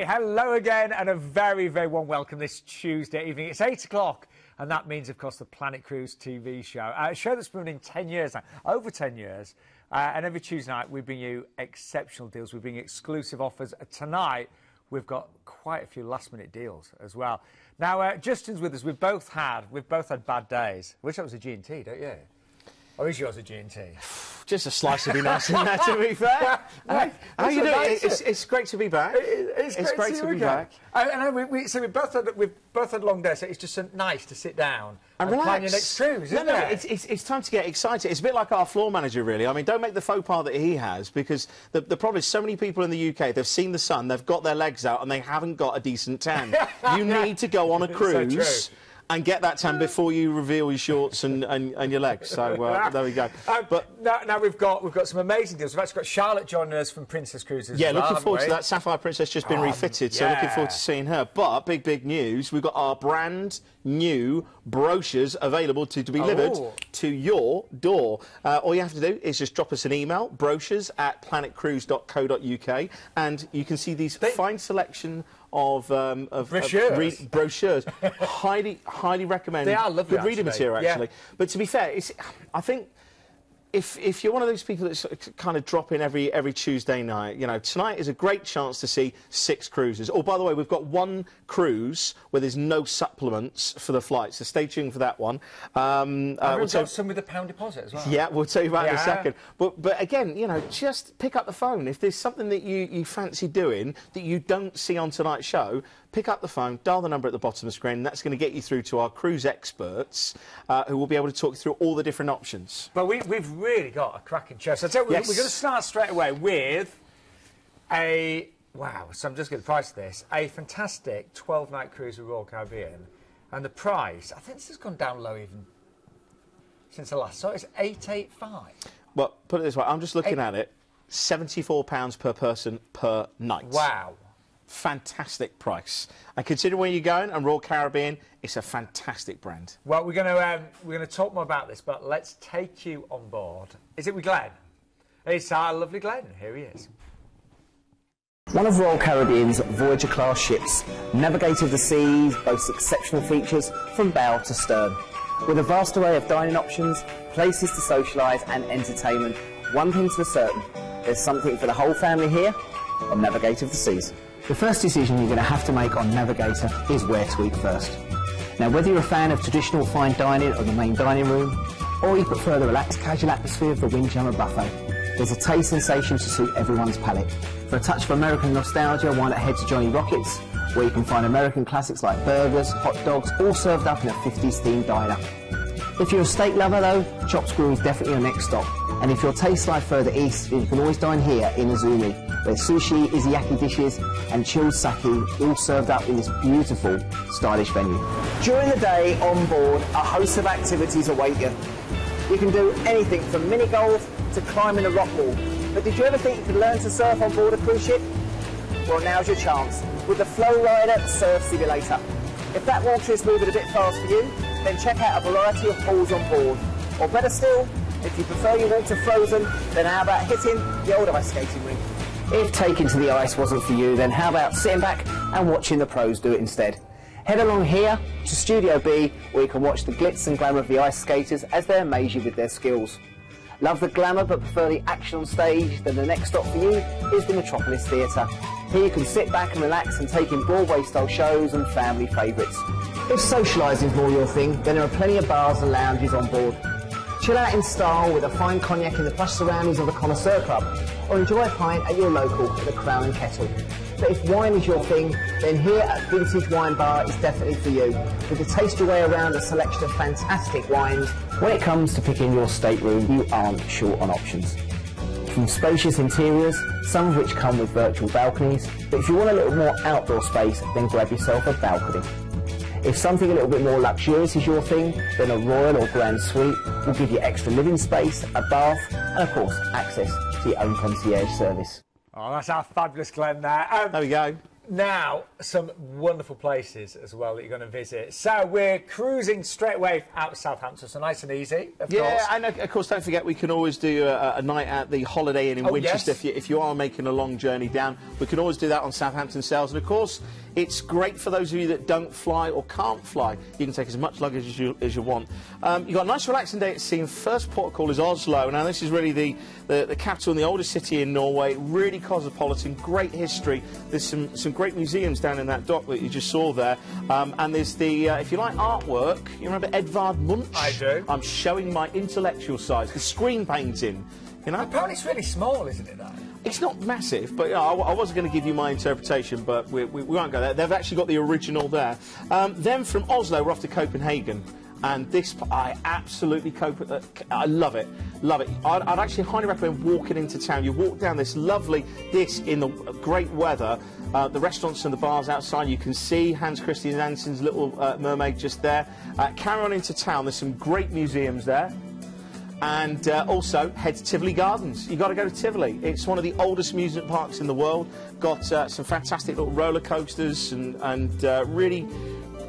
hello again, and a very, very warm welcome this Tuesday evening. It's 8 o'clock, and that means, of course, the Planet Cruise TV show. A show that's been running 10 years now, over 10 years. And every Tuesday night, we bring you exceptional deals. We bring exclusive offers. Tonight, we've got quite a few last-minute deals as well. Now, Justin's with us. We've both had bad days. I wish that was a G&T, don't you? Or is yours a G&T? Just a slice would be nice in there, to be fair. How you doing? It's great to be back. It's great to be back. So we've both had long days, so it's just so nice to sit down and plan your next cruise, isn't it? It's time to get excited. It's a bit like our floor manager, really. I mean, don't make the faux pas that he has, because the problem is so many people in the UK, they've seen the sun, they've got their legs out, and they haven't got a decent tan. You need to go on a cruise. And get that tan before you reveal your shorts and your legs. So there we go. But now we've got some amazing deals. We've actually got Charlotte joining us from Princess Cruises. Yeah, as well, looking forward to that. Sapphire Princess just been refitted, so looking forward to seeing her. But big news: we've got our brand new brochures available to be delivered to your door. All you have to do is just drop us an email, brochures@planetcruise.co.uk, and you can see these fine selection of brochures. highly recommend. They are lovely. Good reading material, actually. But to be fair, I think if you're one of those people that's kind of drop in every Tuesday night, you know, tonight is a great chance to see 6 cruises. Oh, by the way, we've got one cruise where there's no supplements for the flight, so stay tuned for that one. We've got some with a £1 deposit as well. Yeah, we'll tell you about it in a second. But again, you know, just pick up the phone. If there's something that you fancy doing that you don't see on tonight's show, pick up the phone, dial the number at the bottom of the screen, and that's going to get you through to our cruise experts who will be able to talk you through all the different options. But we've really got a cracking show. So I tell you, we're going to start straight away with a... Wow, so I'm just getting the price of this. A fantastic 12-night cruise with Royal Caribbean. And the price, I think this has gone down low even since the last. So it's $885. Well, put it this way, I'm just looking at it. £74 per person per night. Wow. Fantastic price. And considering where you're going, and Royal Caribbean, it's a fantastic brand. Well, we're going to talk more about this, but let's take you on board. Is it with Glenn? It's our lovely Glenn. Here he is. One of Royal Caribbean's Voyager-class ships, Navigator of the Seas boasts exceptional features from bow to stern. With a vast array of dining options, places to socialise and entertainment, one thing's for certain, there's something for the whole family here on Navigator of the Seas. The first decision you're going to have to make on Navigator is where to eat first. Now, whether you're a fan of traditional fine dining or the main dining room, or you prefer the relaxed casual atmosphere of the Windjammer buffet, there's a taste sensation to suit everyone's palate. For a touch of American nostalgia, why not head to Johnny Rockets, where you can find American classics like burgers, hot dogs, all served up in a 50s themed diner. If you're a steak lover though, Chops Grill is definitely your next stop. And if your tastes lie further east, then you can always dine here in Azumi, where sushi, izayaki dishes and chilled sake all served up in this beautiful, stylish venue. During the day on board, a host of activities await you. You can do anything from mini golf to climbing a rock wall. But did you ever think you could learn to surf on board a cruise ship? Well, now's your chance with the Flow Rider Surf Simulator. If that water is moving a bit fast for you, then check out a variety of pools on board. Or better still, if you prefer your water frozen, then how about hitting the old ice skating rink? If taking to the ice wasn't for you, then how about sitting back and watching the pros do it instead? Head along here to Studio B, where you can watch the glitz and glamour of the ice skaters as they amaze you with their skills. Love the glamour but prefer the action on stage? Then the next stop for you is the Metropolis Theatre. Here you can sit back and relax and take in Broadway-style shows and family favourites. If socialising is more your thing, then there are plenty of bars and lounges on board. Chill out in style with a fine cognac in the plush surroundings of the Connoisseur Club, or enjoy a pint at your local at the Crown and Kettle. But if wine is your thing, then here at Vintage Wine Bar is definitely for you, with to taste your way around a selection of fantastic wines. When it comes to picking your stateroom, you aren't short on options. From spacious interiors, some of which come with virtual balconies, but if you want a little more outdoor space, then grab yourself a balcony. If something a little bit more luxurious is your thing, then a royal or grand suite will give you extra living space, a bath, and of course, access to your own concierge service. Oh, that's our fabulous Glenn there. There we go. Now, some wonderful places as well that you're going to visit. So we're cruising straight away out of Southampton, so nice and easy, of course. Yeah, and of course, don't forget, we can always do a night at the Holiday Inn in Winchester. Yes. If you are making a long journey down. We can always do that on Southampton Sales. And of course, it's great for those of you that don't fly or can't fly. You can take as much luggage as you want. You've got a nice relaxing day at sea, and first port call is Oslo. Now, this is really the capital and the oldest city in Norway, really cosmopolitan, great history. There's some great museums down in that dock that you just saw there. And there's the, if you like artwork, you remember Edvard Munch? I do. I'm showing my intellectual side, the screen painting. You know? Apparently it's really small, isn't it, though? It's not massive, but I wasn't going to give you my interpretation, but we won't go there. They've actually got the original there. Then from Oslo, we're off to Copenhagen. And this, I absolutely I love it, love it. I'd actually highly recommend walking into town. You walk down this in the great weather, the restaurants and the bars outside. You can see Hans Christian Andersen's Little Mermaid just there. Carry on into town. There's some great museums there. And also head to Tivoli Gardens. You've got to go to Tivoli. It's one of the oldest amusement parks in the world. Got some fantastic little roller coasters and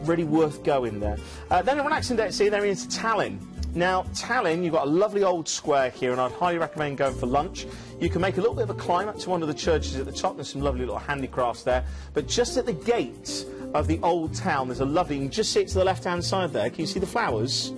really worth going there. Then a relaxing day at sea, then into Tallinn. Now, Tallinn, you've got a lovely old square here, and I'd highly recommend going for lunch. You can make a little bit of a climb up to one of the churches at the top. There's some lovely little handicrafts there. But just at the gates of the old town, there's a lovely, you can just see it to the left-hand side there. Can you see the flowers?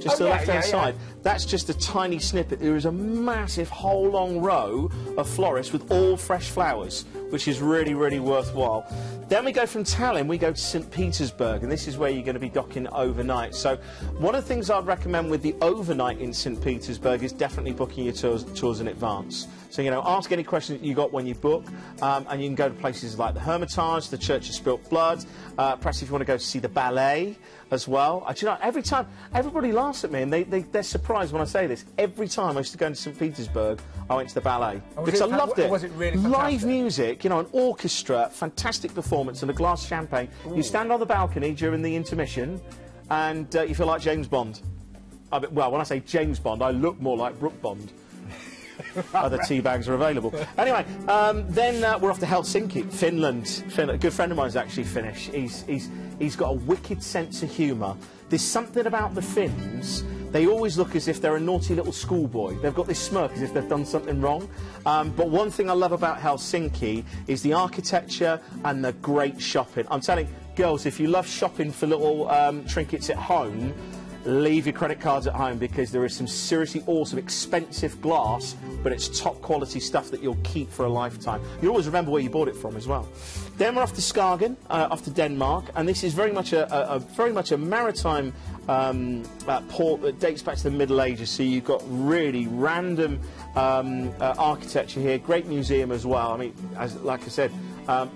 Just to the left-hand side. That's just a tiny snippet. There is a massive whole long row of florists with all fresh flowers, which is really, really worthwhile. Then we go from Tallinn, we go to St. Petersburg, and this is where you're going to be docking overnight. So one of the things I'd recommend with the overnight in St. Petersburg is definitely booking your tours in advance. So, you know, ask any questions that you got when you book, and you can go to places like the Hermitage, the Church of Spilt Blood, perhaps if you want to go see the ballet as well. Do you know, every time, everybody laughs at me, and they're surprised when I say this. Every time I used to go into St. Petersburg, I went to the ballet. Because I loved it. Was it really fantastic? Live music, you know, an orchestra, fantastic performance, and a glass of champagne. Ooh. You stand on the balcony during the intermission, and you feel like James Bond. Well, when I say James Bond, I look more like Brooke Bond. Other tea bags are available. Anyway, then we're off to Helsinki, Finland. A good friend of mine is actually Finnish. He's got a wicked sense of humour. There's something about the Finns. They always look as if they're a naughty little schoolboy. They've got this smirk as if they've done something wrong. But one thing I love about Helsinki is the architecture and the great shopping. I'm telling you, girls, if you love shopping for little trinkets at home, leave your credit cards at home, because there is some seriously awesome, expensive glass, but it's top quality stuff that you'll keep for a lifetime. You'll always remember where you bought it from as well. Then we're off to Skagen, off to Denmark, and this is very much a maritime port that dates back to the Middle Ages. So you've got really random architecture here, great museum as well. I mean, like I said,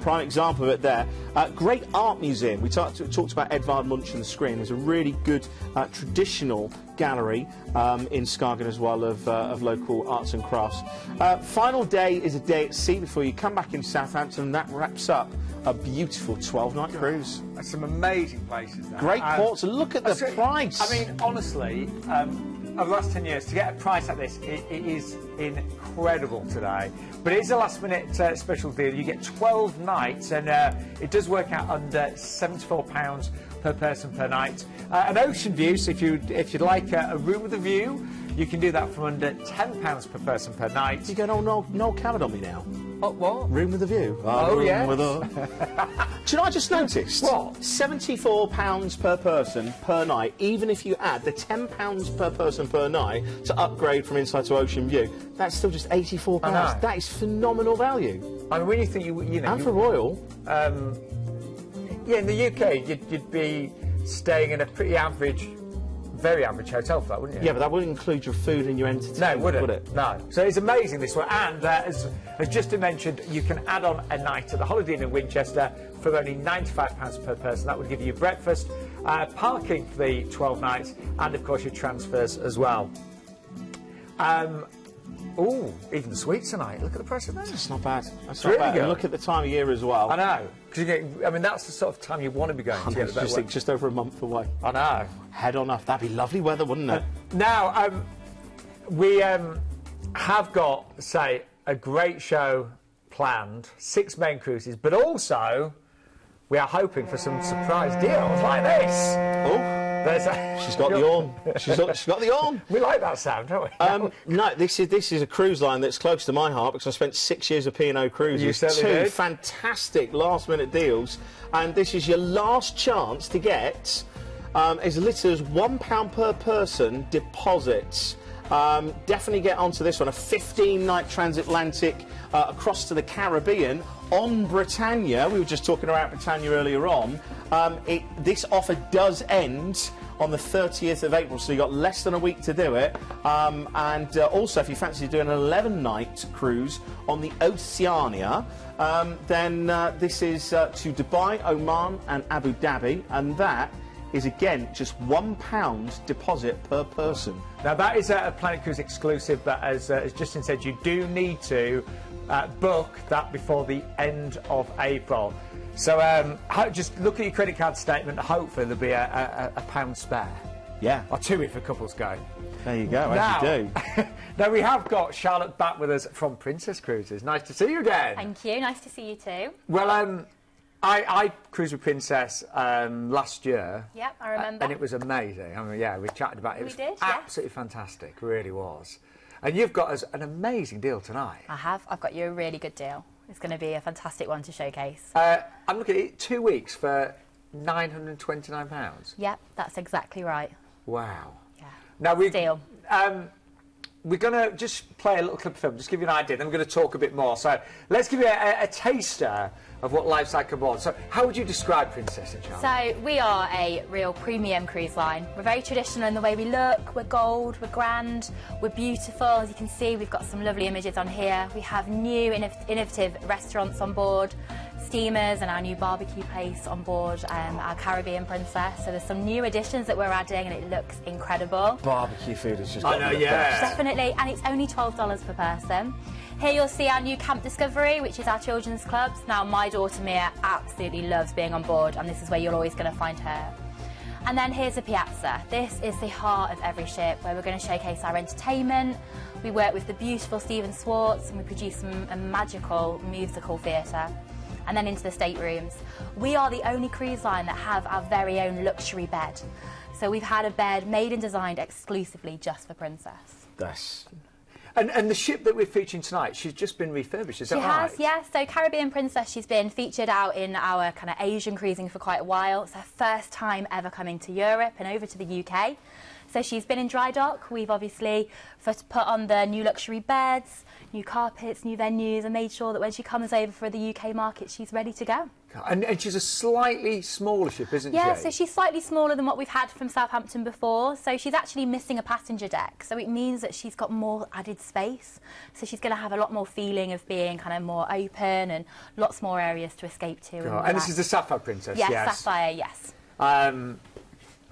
prime example of it there. Great art museum. We talked about Edvard Munch on the screen. There's a really good traditional gallery in Skagen as well of local arts and crafts. Final day is a day at sea before you come back in Southampton, and that wraps up a beautiful 12-night cruise. That's some amazing places there. Great ports. Look at the price. I mean, honestly, over the last 10 years, to get a price like this, it is incredible today. But it is a last-minute special deal. You get 12 nights, and it does work out under £74 per person per night. An ocean view, so if you'd like a room with a view, you can do that from under £10 per person per night. You go, no, Noel Coward on me now. Oh, what? Room with a view. Oh, yeah. Do you know, I just noticed? What? £74 per person per night, even if you add the £10 per person per night to upgrade from inside to ocean view. That's still just £84. That is phenomenal value. I mean, when you think you know... And for Royal... yeah, in the UK, you'd be staying in a pretty average... very average hotel for that, wouldn't you? Yeah, but that wouldn't include your food and your entertainment, no, would it? No. So it's amazing, this one. And as just mentioned, you can add on a night at the Holiday Inn in Winchester for only £95 per person. That would give you breakfast, parking for the 12 nights, and, of course, your transfers as well. Oh, even the suites tonight. Look at the price of that. That's not bad. That's really not bad. good. And look at the time of year as well. I know. Because I mean, that's the sort of time you want to be going to get the better. Just over a month away. I know. Head on off. That'd be lovely weather, wouldn't it? Now, we have got, say, a great show planned, 6 main cruises, but also we are hoping for some surprise deals like this. Oh. She's got the on. She's got the on. We like that sound, don't we? No, this is a cruise line that's close to my heart because I spent 6 years of P&O Cruises. You certainly 2 did. fantastic last-minute deals, and this is your last chance to get as little as £1 per person deposits. Definitely get onto this one, a 15-night transatlantic across to the Caribbean on Britannia. We were just talking about Britannia earlier on. This offer does end on the 30th of April, so you've got less than a week to do it. And also, if you fancy doing an 11-night cruise on the Oceania, then this is to Dubai, Oman and Abu Dhabi, and that is again just £1 deposit per person. Now that is a Planet Cruise exclusive, but as Justin said, you do need to book that before the end of April. So just look at your credit card statement. Hopefully there'll be a pound spare. Yeah. Or 2 if a couple's going. There you go, as you do. Now we have got Charlotte back with us from Princess Cruises. Nice to see you again. Thank you. Nice to see you too. Well, I cruised with Princess last year. Yep, I remember. And it was amazing. I mean, yeah, we chatted about it. It was did, absolutely fantastic. It really was. And you've got us an amazing deal tonight. I have. I've got you a really good deal. It's going to be a fantastic one to showcase. I'm looking at it, 2 weeks for £929. Yep, that's exactly right. Wow. Yeah. Now Deal. We're going to just play a little clip of film, just give you an idea, then we're going to talk a bit more. So let's give you a taster of what life's like aboard. So how would you describe Princess and Charlotte? So we are a real premium cruise line. We're very traditional in the way we look. We're gold, we're grand, we're beautiful. As you can see, we've got some lovely images on here. We have new innovative restaurants on board, steamers, and our new barbecue place on board our Caribbean Princess. So there's some new additions that we're adding, and it looks incredible. Barbecue food is just I know, yeah. Definitely, and it's only $12 per person. Here you'll see our new Camp Discovery, which is our children's clubs. Now, my daughter Mia absolutely loves being on board, and this is where you're always going to find her. And then here's a piazza. This is the heart of every ship, where we're going to showcase our entertainment. We work with the beautiful Stephen Swartz, and we produce a magical musical theatre. And then into the staterooms. We are the only cruise line that have our very own luxury bed. So we've had a bed made and designed exclusively just for Princess. That's... And the ship that we're featuring tonight, she's just been refurbished, is that right? She has, yeah. So Caribbean Princess, she's been featured out in our kind of Asian cruising for quite a while. It's her first time ever coming to Europe and over to the UK. So she's been in dry dock. We've obviously put on the new luxury beds, new carpets, new venues, and made sure that when she comes over for the UK market, she's ready to go. And she's a slightly smaller ship, isn't she? Yeah, so she's slightly smaller than what we've had from Southampton before. So she's actually missing a passenger deck. So it means that she's got more added space. So she's going to have a lot more feeling of being kind of more open and lots more areas to escape to. And this is the Sapphire Princess, yes? Yes, Sapphire, yes.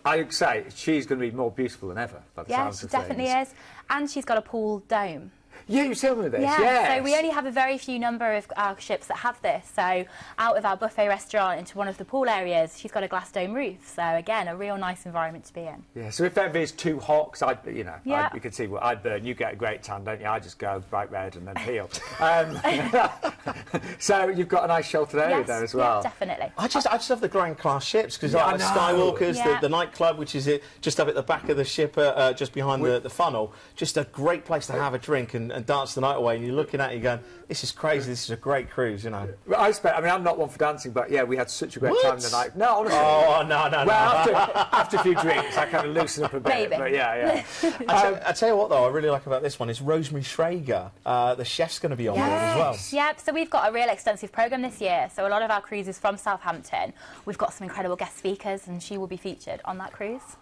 I would say she's going to be more beautiful than ever. By the sounds of she definitely is. And she's got a pool dome. Yeah, you told me this. Yeah, yes. So we only have a very few number of our ships that have this. So out of our buffet restaurant into one of the pool areas, she's got a glass dome roof. So again, a real nice environment to be in. Yeah. So if ever is too hot, cause yeah. you can see what I'd burn. You get a great tan, don't you? I just go bright red and then peel. So you've got a nice sheltered area there as well. Yeah, definitely. I just love the grand class ships because Yeah, like Skywalkers, the nightclub, which is just up at the back of the ship, just behind the funnel, just a great place to have a drink and dance the night away. And you're looking at it, you're going, this is crazy. This is a great cruise, you know. I'm not one for dancing, but yeah, we had such a great time the night. No, honestly. Oh no. After a few drinks, I kind of loosen up a bit. Maybe. But yeah. I tell you what, though, I really like about this one is Rosemary Shrager. The chef's going to be on board as well. Yeah, so we've got a real extensive programme this year. So a lot of our cruises from Southampton, we've got some incredible guest speakers, and she will be featured on that cruise.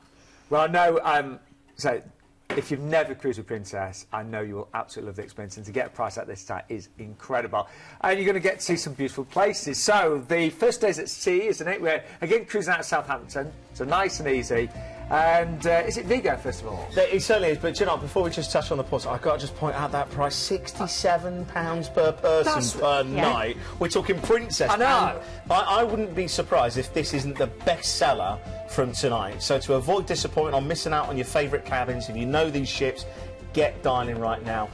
Well, I know. So if you've never cruised with Princess, I know you will absolutely love the experience, and to get a price like this time is incredible. And you're going to get to see some beautiful places. So the first day's at sea, isn't it? We're again cruising out of Southampton, so nice and easy. And is it Vigo, first of all? It certainly is, but you know, before we just touch on the port, I've got to just point out that price, £67 per person per night. We're talking Princess. I know. I wouldn't be surprised if this isn't the best seller from tonight. So to avoid disappointment on missing out on your favourite cabins, if you know these ships, get dialing right now.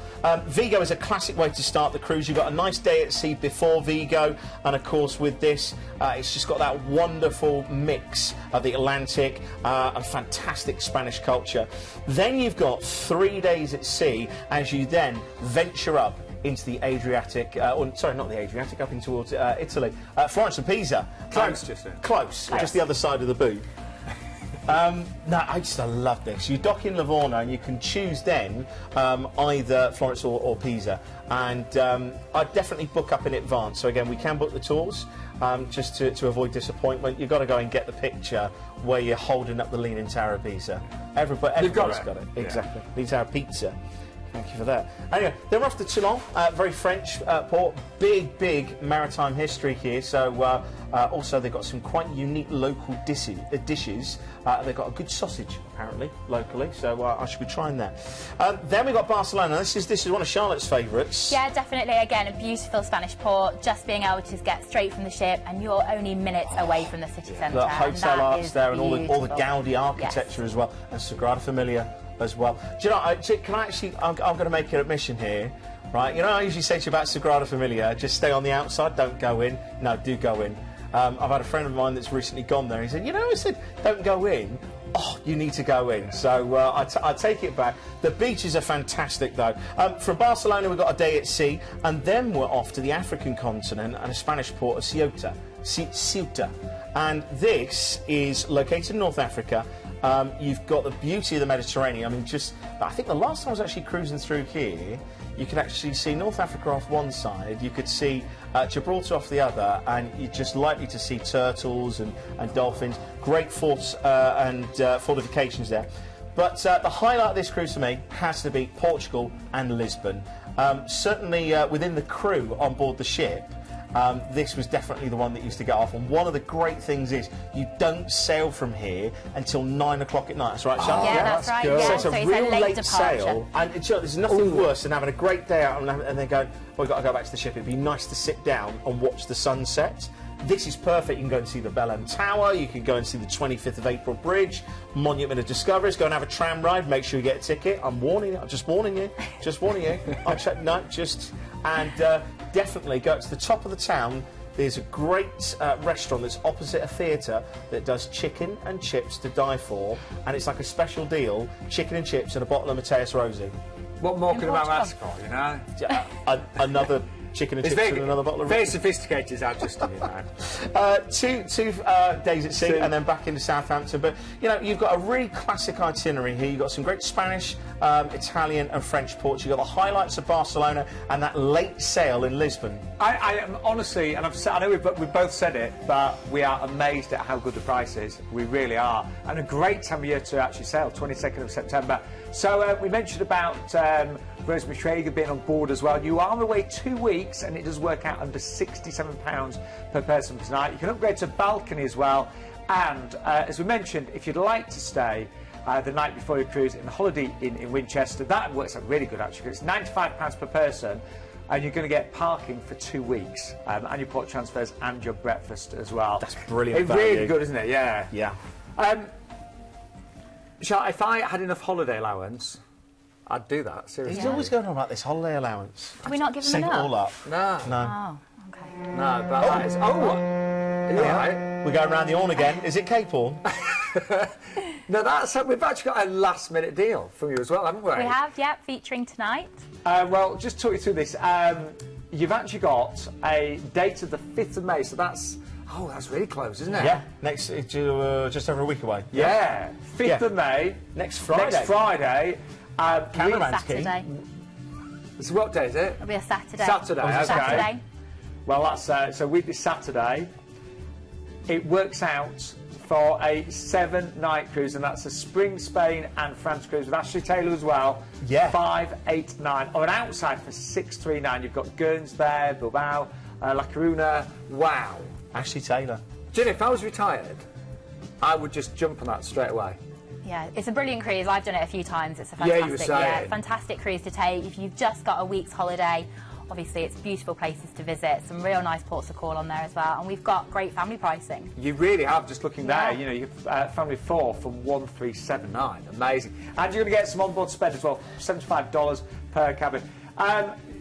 Vigo is a classic way to start the cruise. You've got a nice day at sea before Vigo, and of course with this, it's just got that wonderful mix of the Atlantic and fantastic Spanish culture. Then you've got 3 days at sea as you then venture up into the Adriatic, sorry, not the Adriatic, up into towards Italy. Florence and Pisa. Close, Close, just the other side of the boot. No, I love this. You dock in Livorno and you can choose then either Florence or Pisa. And I'd definitely book up in advance. So again, we can book the tours just to avoid disappointment. You've got to go and get the picture where you're holding up the Leaning Tower of Pisa. Everybody's got it. Exactly. Yeah. Leaning Tower of Pizza. Thank you for that. Anyway, they're off to Toulon, very French port. Big maritime history here. So also they've got some quite unique local dishes. They've got a good sausage apparently locally. So I should be trying that. Then we've got Barcelona. This is one of Charlotte's favourites. Yeah, definitely. Again, a beautiful Spanish port. Just being able to get straight from the ship, and you're only minutes away from the city centre. The hotel arts there, and all the Gaudi architecture as well, and Sagrada Familia as well. Do you know, I'm going to make an admission here, right? You know, I usually say to you about Sagrada Familia, just stay on the outside, don't go in. No, do go in. I've had a friend of mine that's recently gone there. He said, you know, I said, don't go in. Oh, you need to go in. So I take it back. The beaches are fantastic, though. From Barcelona, we've got a day at sea, and then we're off to the African continent and a Spanish port of Ceuta. And this is located in North Africa. You've got the beauty of the Mediterranean. I mean, I think the last time I was actually cruising through here, you could actually see North Africa off one side, you could see Gibraltar off the other, and you're just likely to see turtles and dolphins. Great forts and fortifications there. But the highlight of this cruise for me has to be Portugal and Lisbon. Certainly within the crew on board the ship, this was definitely the one that used to get off. And one of the great things is you don't sail from here until 9 o'clock at night. That's right, Charlotte? Yeah, that's right. Good. Yeah. So it's a real late sail. And there's nothing worse than having a great day out and then going, well, we've got to go back to the ship. It'd be nice to sit down and watch the sunset. This is perfect. You can go and see the Belen Tower. You can go and see the 25th of April Bridge, Monument of Discoveries. Go and have a tram ride. Make sure you get a ticket. I'm just warning you. I'll check. No, and definitely go to the top of the town. There's a great restaurant that's opposite a theatre that does chicken and chips to die for, and it's like a special deal: chicken and chips and a bottle of Mateus Rossi. What more can about ask for, you know? Another chicken and chips and another bottle of very sophisticated, I've just done it now. Two days at sea and then back into Southampton. But, you know, you've got a really classic itinerary here. You've got some great Spanish, Italian and French ports. You've got the highlights of Barcelona and that late sail in Lisbon. I am honestly, and I know we've both said it, but we are amazed at how good the price is. We really are. And a great time of year to actually sail, 22nd of September. So we mentioned about Rosemary Shrager being on board as well. You are away 2 weeks, and it does work out under £67 per person per night. You can upgrade to balcony as well. And as we mentioned, if you'd like to stay the night before your cruise in the Holiday Inn in Winchester, that works out really good actually. It's £95 per person, and you're going to get parking for 2 weeks, and your port transfers and your breakfast as well. That's brilliant. It's really good, isn't it? Yeah. Yeah. If I had enough holiday allowance, I'd do that, seriously. He's always going on about this holiday allowance. Can we not give him Save enough? it all up. No. Oh, okay. No, but that is... Oh! Are you all right? We're going round the horn again. Is it Cape Horn? No, we've actually got a last-minute deal from you as well, haven't we? We have, yeah, featuring tonight. Well, just talk you through this. You've actually got a date of the 5th of May, so that's... Oh, that's really close, isn't it? Yeah, just over a week away. Yeah, 5th of May. Next Friday. Next Friday. Cameraman's key. Saturday. So what day is it? It'll be a Saturday. Saturday, okay. Saturday. Well, that's so weekly Saturday. It works out for a 7-night cruise, and that's a spring Spain and France cruise with Ashley Taylor as well. Yeah. 589. Or an outside for 639. You've got Guernsey there, Bilbao, La Coruna. Wow. Ashley Taylor. Do you know, if I was retired, I would just jump on that straight away. Yeah, it's a brilliant cruise. I've done it a few times. It's a Yeah, you were saying. fantastic cruise to take if you've just got a week's holiday, Obviously, it's beautiful places to visit, some real nice ports of call on there as well, and we've got great family pricing. You really have, just looking Yeah. there, you know, you've family 4 for 1,379. Amazing. And you're going to get some onboard spend as well, $75 per cabin.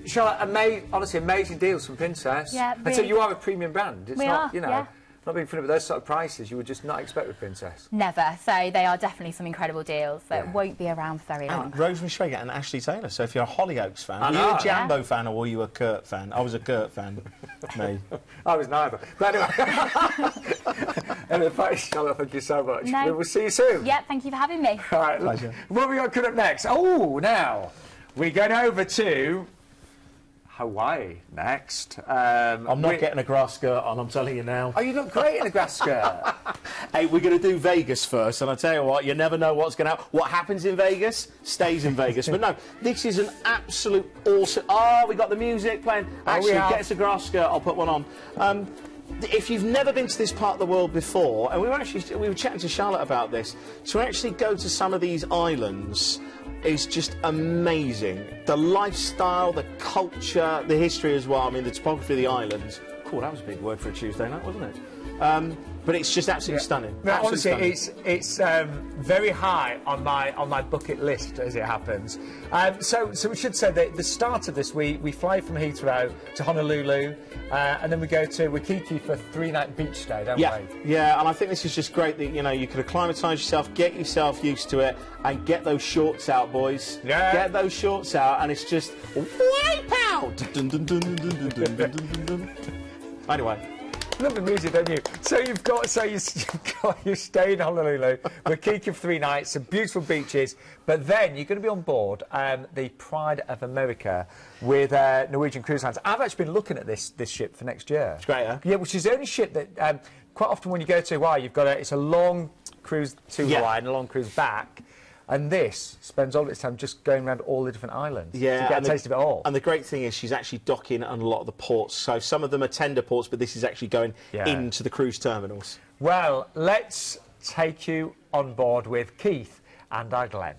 Charlotte, honestly, amazing deals from Princess. Yeah, And so really. you are a premium brand. It's We not, are, you know, yeah. not being funny, but those sort of prices you would just not expect with Princess. Never. So they are definitely some incredible deals that Yeah. won't be around for very long. And Rosemary Shrager and Ashley Taylor. So if you're a Hollyoaks fan, I were you know. a Jambo fan or were you a Kurt fan? I was a Kurt fan. Me. I was neither. But anyway, anyway, Charlotte, thank you so much. No. We will see you soon. Yeah, thank you for having me. All right. Pleasure. What have we got coming up next? Oh, now we're going over to Hawaii next. I'm not getting a grass skirt on, I'm telling you now. Oh, you look great in a grass skirt. Hey, we're going to do Vegas first, and I tell you what, you never know what's going to happen. What happens in Vegas stays in Vegas. But no, this is an absolute awesome... Oh, we got the music playing. Actually, get us a grass skirt, I'll put one on. If you've never been to this part of the world before, and we were chatting to Charlotte about this, to actually go to some of these islands is just amazing. The lifestyle, the culture, the history as well. I mean, the topography of the islands. Cool, that was a big word for a Tuesday night, wasn't it? But it's just absolutely stunning. No, Absolutely honestly, stunning. it's very high on my bucket list as it happens. So we should say that the start of this, we fly from Heathrow to Honolulu, and then we go to Waikiki for a 3-night beach stay, don't we? Yeah, and I think this is just great that, you know, you could acclimatise yourself, get yourself used to it, and get those shorts out, boys. Yeah. Get those shorts out, and it's just wipe out. Dun, dun, dun, dun, dun, dun, dun, dun, dun. Anyway. Love the music, don't you? So you stay in Honolulu, Waikiki for 3 nights, some beautiful beaches, but then you're going to be on board the Pride of America with Norwegian Cruise Lines. I've actually been looking at this ship for next year. It's great, huh? Yeah, which is the only ship that quite often when you go to Hawaii, it's a long cruise to Hawaii and a long cruise back. And this spends all its time just going around all the different islands. Yeah, to get a taste of it all. And the great thing is she's actually docking at a lot of the ports. So some of them are tender ports, but this is actually going into the cruise terminals. Well, let's take you on board with Keith and our Glenn.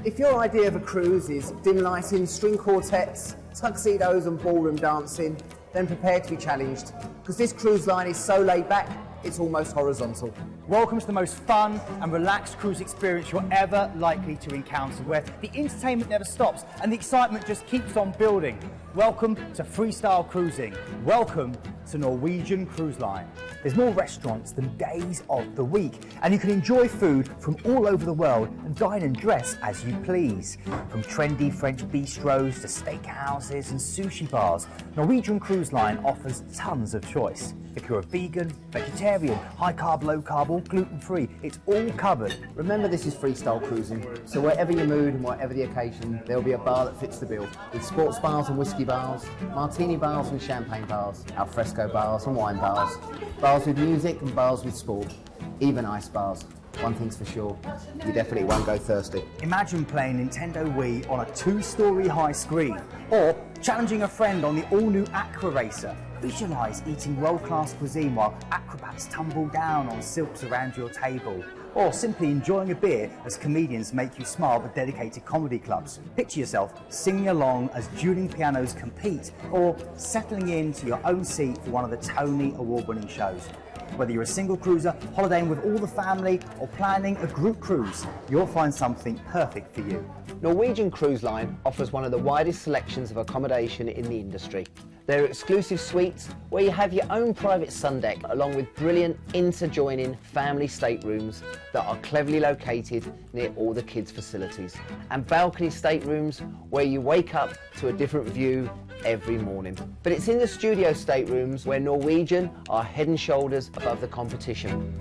If your idea of a cruise is dim lighting, string quartets, tuxedos and ballroom dancing, then prepare to be challenged, because this cruise line is so laid back, it's almost horizontal. Welcome to the most fun and relaxed cruise experience you're ever likely to encounter, where the entertainment never stops and the excitement just keeps on building. Welcome to freestyle cruising. Welcome to Norwegian Cruise Line. There's more restaurants than days of the week, and you can enjoy food from all over the world and dine and dress as you please. From trendy French bistros to steakhouses and sushi bars, Norwegian Cruise Line offers tons of choice. If you're a vegan, vegetarian, high carb, low carb, or gluten-free, it's all covered. Remember, this is freestyle cruising, so whatever your mood and whatever the occasion, there'll be a bar that fits the bill. With sports bars and whiskey bars, martini bars and champagne bars, alfresco bars and wine bars, bars with music and bars with sport, even ice bars. One thing's for sure, you definitely won't go thirsty. Imagine playing Nintendo Wii on a 2-story high screen, or challenging a friend on the all-new Aqua Racer. Visualise eating world-class cuisine while acrobats tumble down on silks around your table. Or simply enjoying a beer as comedians make you smile with dedicated comedy clubs. Picture yourself singing along as dueling pianos compete, or settling into your own seat for one of the Tony Award-winning shows. Whether you're a single cruiser, holidaying with all the family, or planning a group cruise, you'll find something perfect for you. Norwegian Cruise Line offers one of the widest selections of accommodation in the industry. There are exclusive suites where you have your own private sun deck, along with brilliant interjoining family staterooms that are cleverly located near all the kids' facilities, and balcony staterooms where you wake up to a different view every morning. But it's in the studio staterooms where Norwegian are head and shoulders above the competition.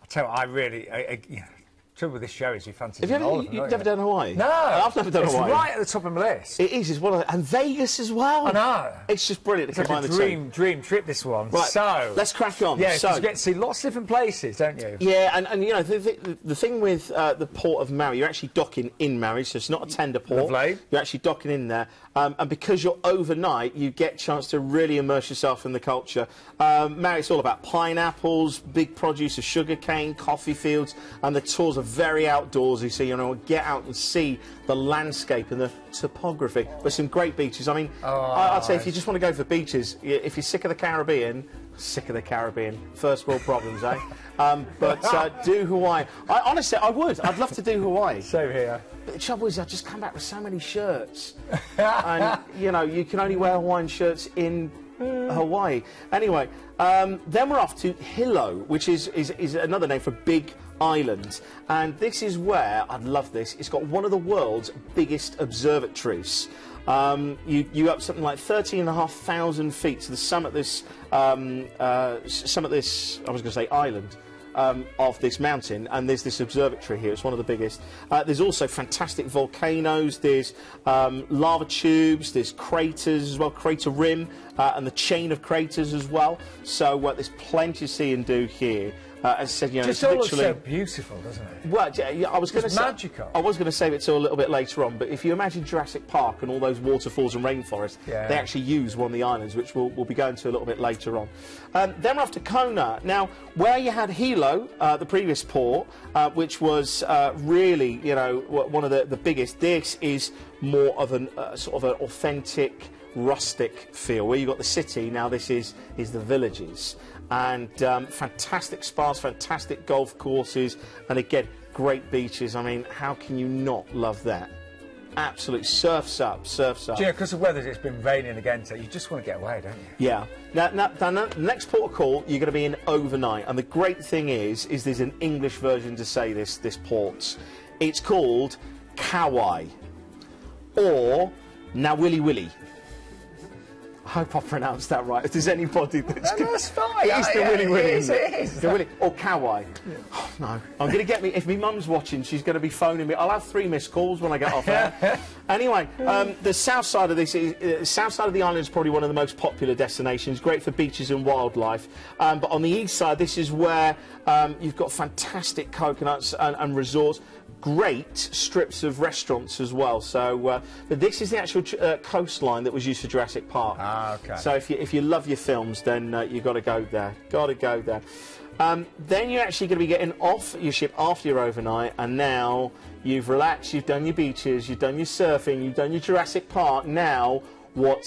I tell you what, I really... trouble with this show is you fancy Have you never done Hawaii? No, I've never done Hawaii. It's right at the top of my list. It is. It's one of the, and Vegas as well. I know. It's just brilliant. It's like a dream trip, this one. Right, so let's crack on. Yeah, so you get to see lots of different places, don't you? Yeah, and you know the thing with the port of Maui, you're actually docking in Maui, so it's not a tender port. Lovely. You're actually docking in there, and because you're overnight, you get a chance to really immerse yourself in the culture. Mary, it's all about pineapples, big produce of sugarcane, coffee fields, and the tours are very outdoorsy, so you know, get out and see the landscape and the topography. But some great beaches. I mean, I'd say if you just want to go for beaches, if you're sick of the Caribbean, first world problems, eh? But do Hawaii. Honestly, I would. I'd love to do Hawaii. Same here. But the trouble is, I just come back with so many shirts, and you know, you can only wear Hawaiian shirts in Hawaii. Anyway, then we're off to Hilo, which is another name for Big Island, and this is where, I'd love this, it's got one of the world's biggest observatories. You up something like 13,500 feet to the summit of this, I was going to say island, of this mountain, and there's this observatory here. It's one of the biggest. There's also fantastic volcanoes, there's lava tubes, there's craters as well, crater rim, and the chain of craters as well. So there's plenty to see and do here. As I said, you know, just it's all literally looks so beautiful, doesn't it? Well, yeah, I was going to say magical. I was going to save it till a little bit later on, but if you imagine Jurassic Park and all those waterfalls and rainforests, they actually use one of the islands, which we'll be going to a little bit later on. Then we're off to Kona. Now, where you had Hilo, the previous port, which was really, you know, one of the biggest. This is more of an sort of an authentic, rustic feel. Where you got the city, now this is the villages. And fantastic spas, fantastic golf courses, and again, great beaches. I mean, how can you not love that? Absolute surfs up, surfs up. Yeah, because of weather, it's been raining again, so you just want to get away, don't you? Yeah. Now, the next port of call, you're going to be in overnight, and the great thing is there's an English version to say this port. It's called Kauai, or Nawili Willy. I hope I pronounced that right. If there's anybody that's fine. It's the Willy Willy, isn't it? It is. The Willy, or Kauai. Yeah. Oh, no. I'm going to get me, if my mum's watching, she's going to be phoning me. I'll have 3 missed calls when I get off there. Anyway, the south side of south side of the island is probably one of the most popular destinations, great for beaches and wildlife. But on the east side, this is where you've got fantastic coconuts and resorts. Great strips of restaurants as well. So, but this is the actual coastline that was used for Jurassic Park. Ah, okay. So if you love your films, then you've got to go there. Got to go there. Then you're actually going to be getting off your ship after your overnight, and now you've relaxed, you've done your beaches, you've done your surfing, you've done your Jurassic Park. Now, what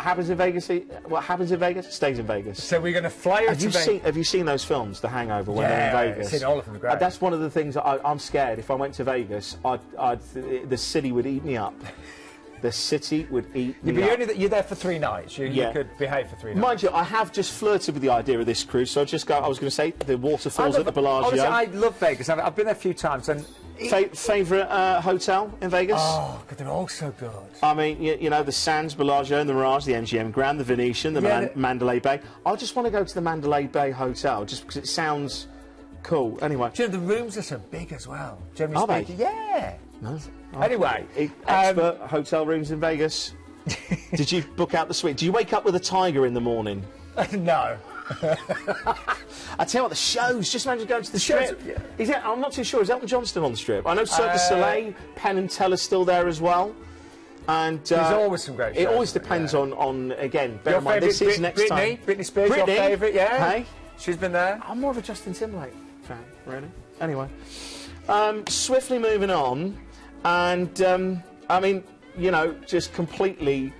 happens in Vegas stays in Vegas. So we're going to fly over to Vegas. Have you seen those films, The Hangover, when they're in Vegas? I've seen all of them. Great. That's one of the things that I'm scared. If I went to Vegas, the city would eat me up. The city would eat me up. You're there for 3 nights. You could behave for 3 nights. Mind you, I have just flirted with the idea of this cruise, so I was going to say the waterfalls at the Bellagio. Honestly, I love Vegas. I've been there a few times. And favourite hotel in Vegas? Oh, God, they're all so good. I mean, you know, the Sands, Bellagio, and the Mirage, the MGM Grand, the Venetian, the Mandalay Bay. I just want to go to the Mandalay Bay Hotel just because it sounds cool. Anyway. Do you know, the rooms are so big as well. Are they? Yeah. No. Anyway. Expert hotel rooms in Vegas. Did you book out the suite? Do you wake up with a tiger in the morning? No. I tell you what, the shows. Just imagine going to the Strip. I'm not too sure. Is Elton John still on the Strip? I know Cirque du Soleil, Penn and Teller's still there as well. And there's always some great shows. It always depends on again. Bear in mind, this is next time. Britney Spears, your favourite, yeah? Hey, she's been there. I'm more of a Justin Timberlake fan, really. Anyway, swiftly moving on, and I mean, you know, just completely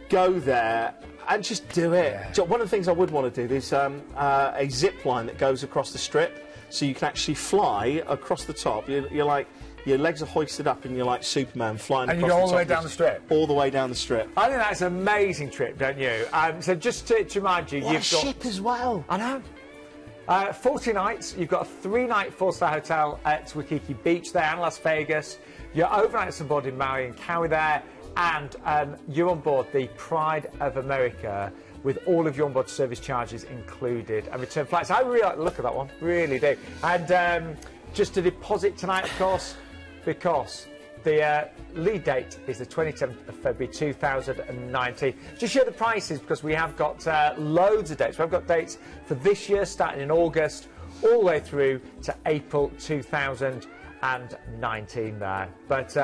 go there and just do it. Yeah. One of the things I would want to do, there's a zip line that goes across the Strip, so you can actually fly across the top. You're like, your legs are hoisted up and you're like Superman flying across the top. And you go all the way down the Strip? All the way down the Strip. I think that's an amazing trip, don't you? So just to remind you, you've got... ship as well. I know. 40 nights. You've got a 3-night 4-star hotel at Waikiki Beach there and Las Vegas. Your overnights on board in Maui and Kauai there. And you're on board the Pride of America with all of your onboard service charges included and return flights. I really like the look of that one, really do. And just a deposit tonight, of course, because the lead date is the 27th of February 2019. Just show the prices because we have got loads of dates. We've got dates for this year starting in August all the way through to April 2019 there. But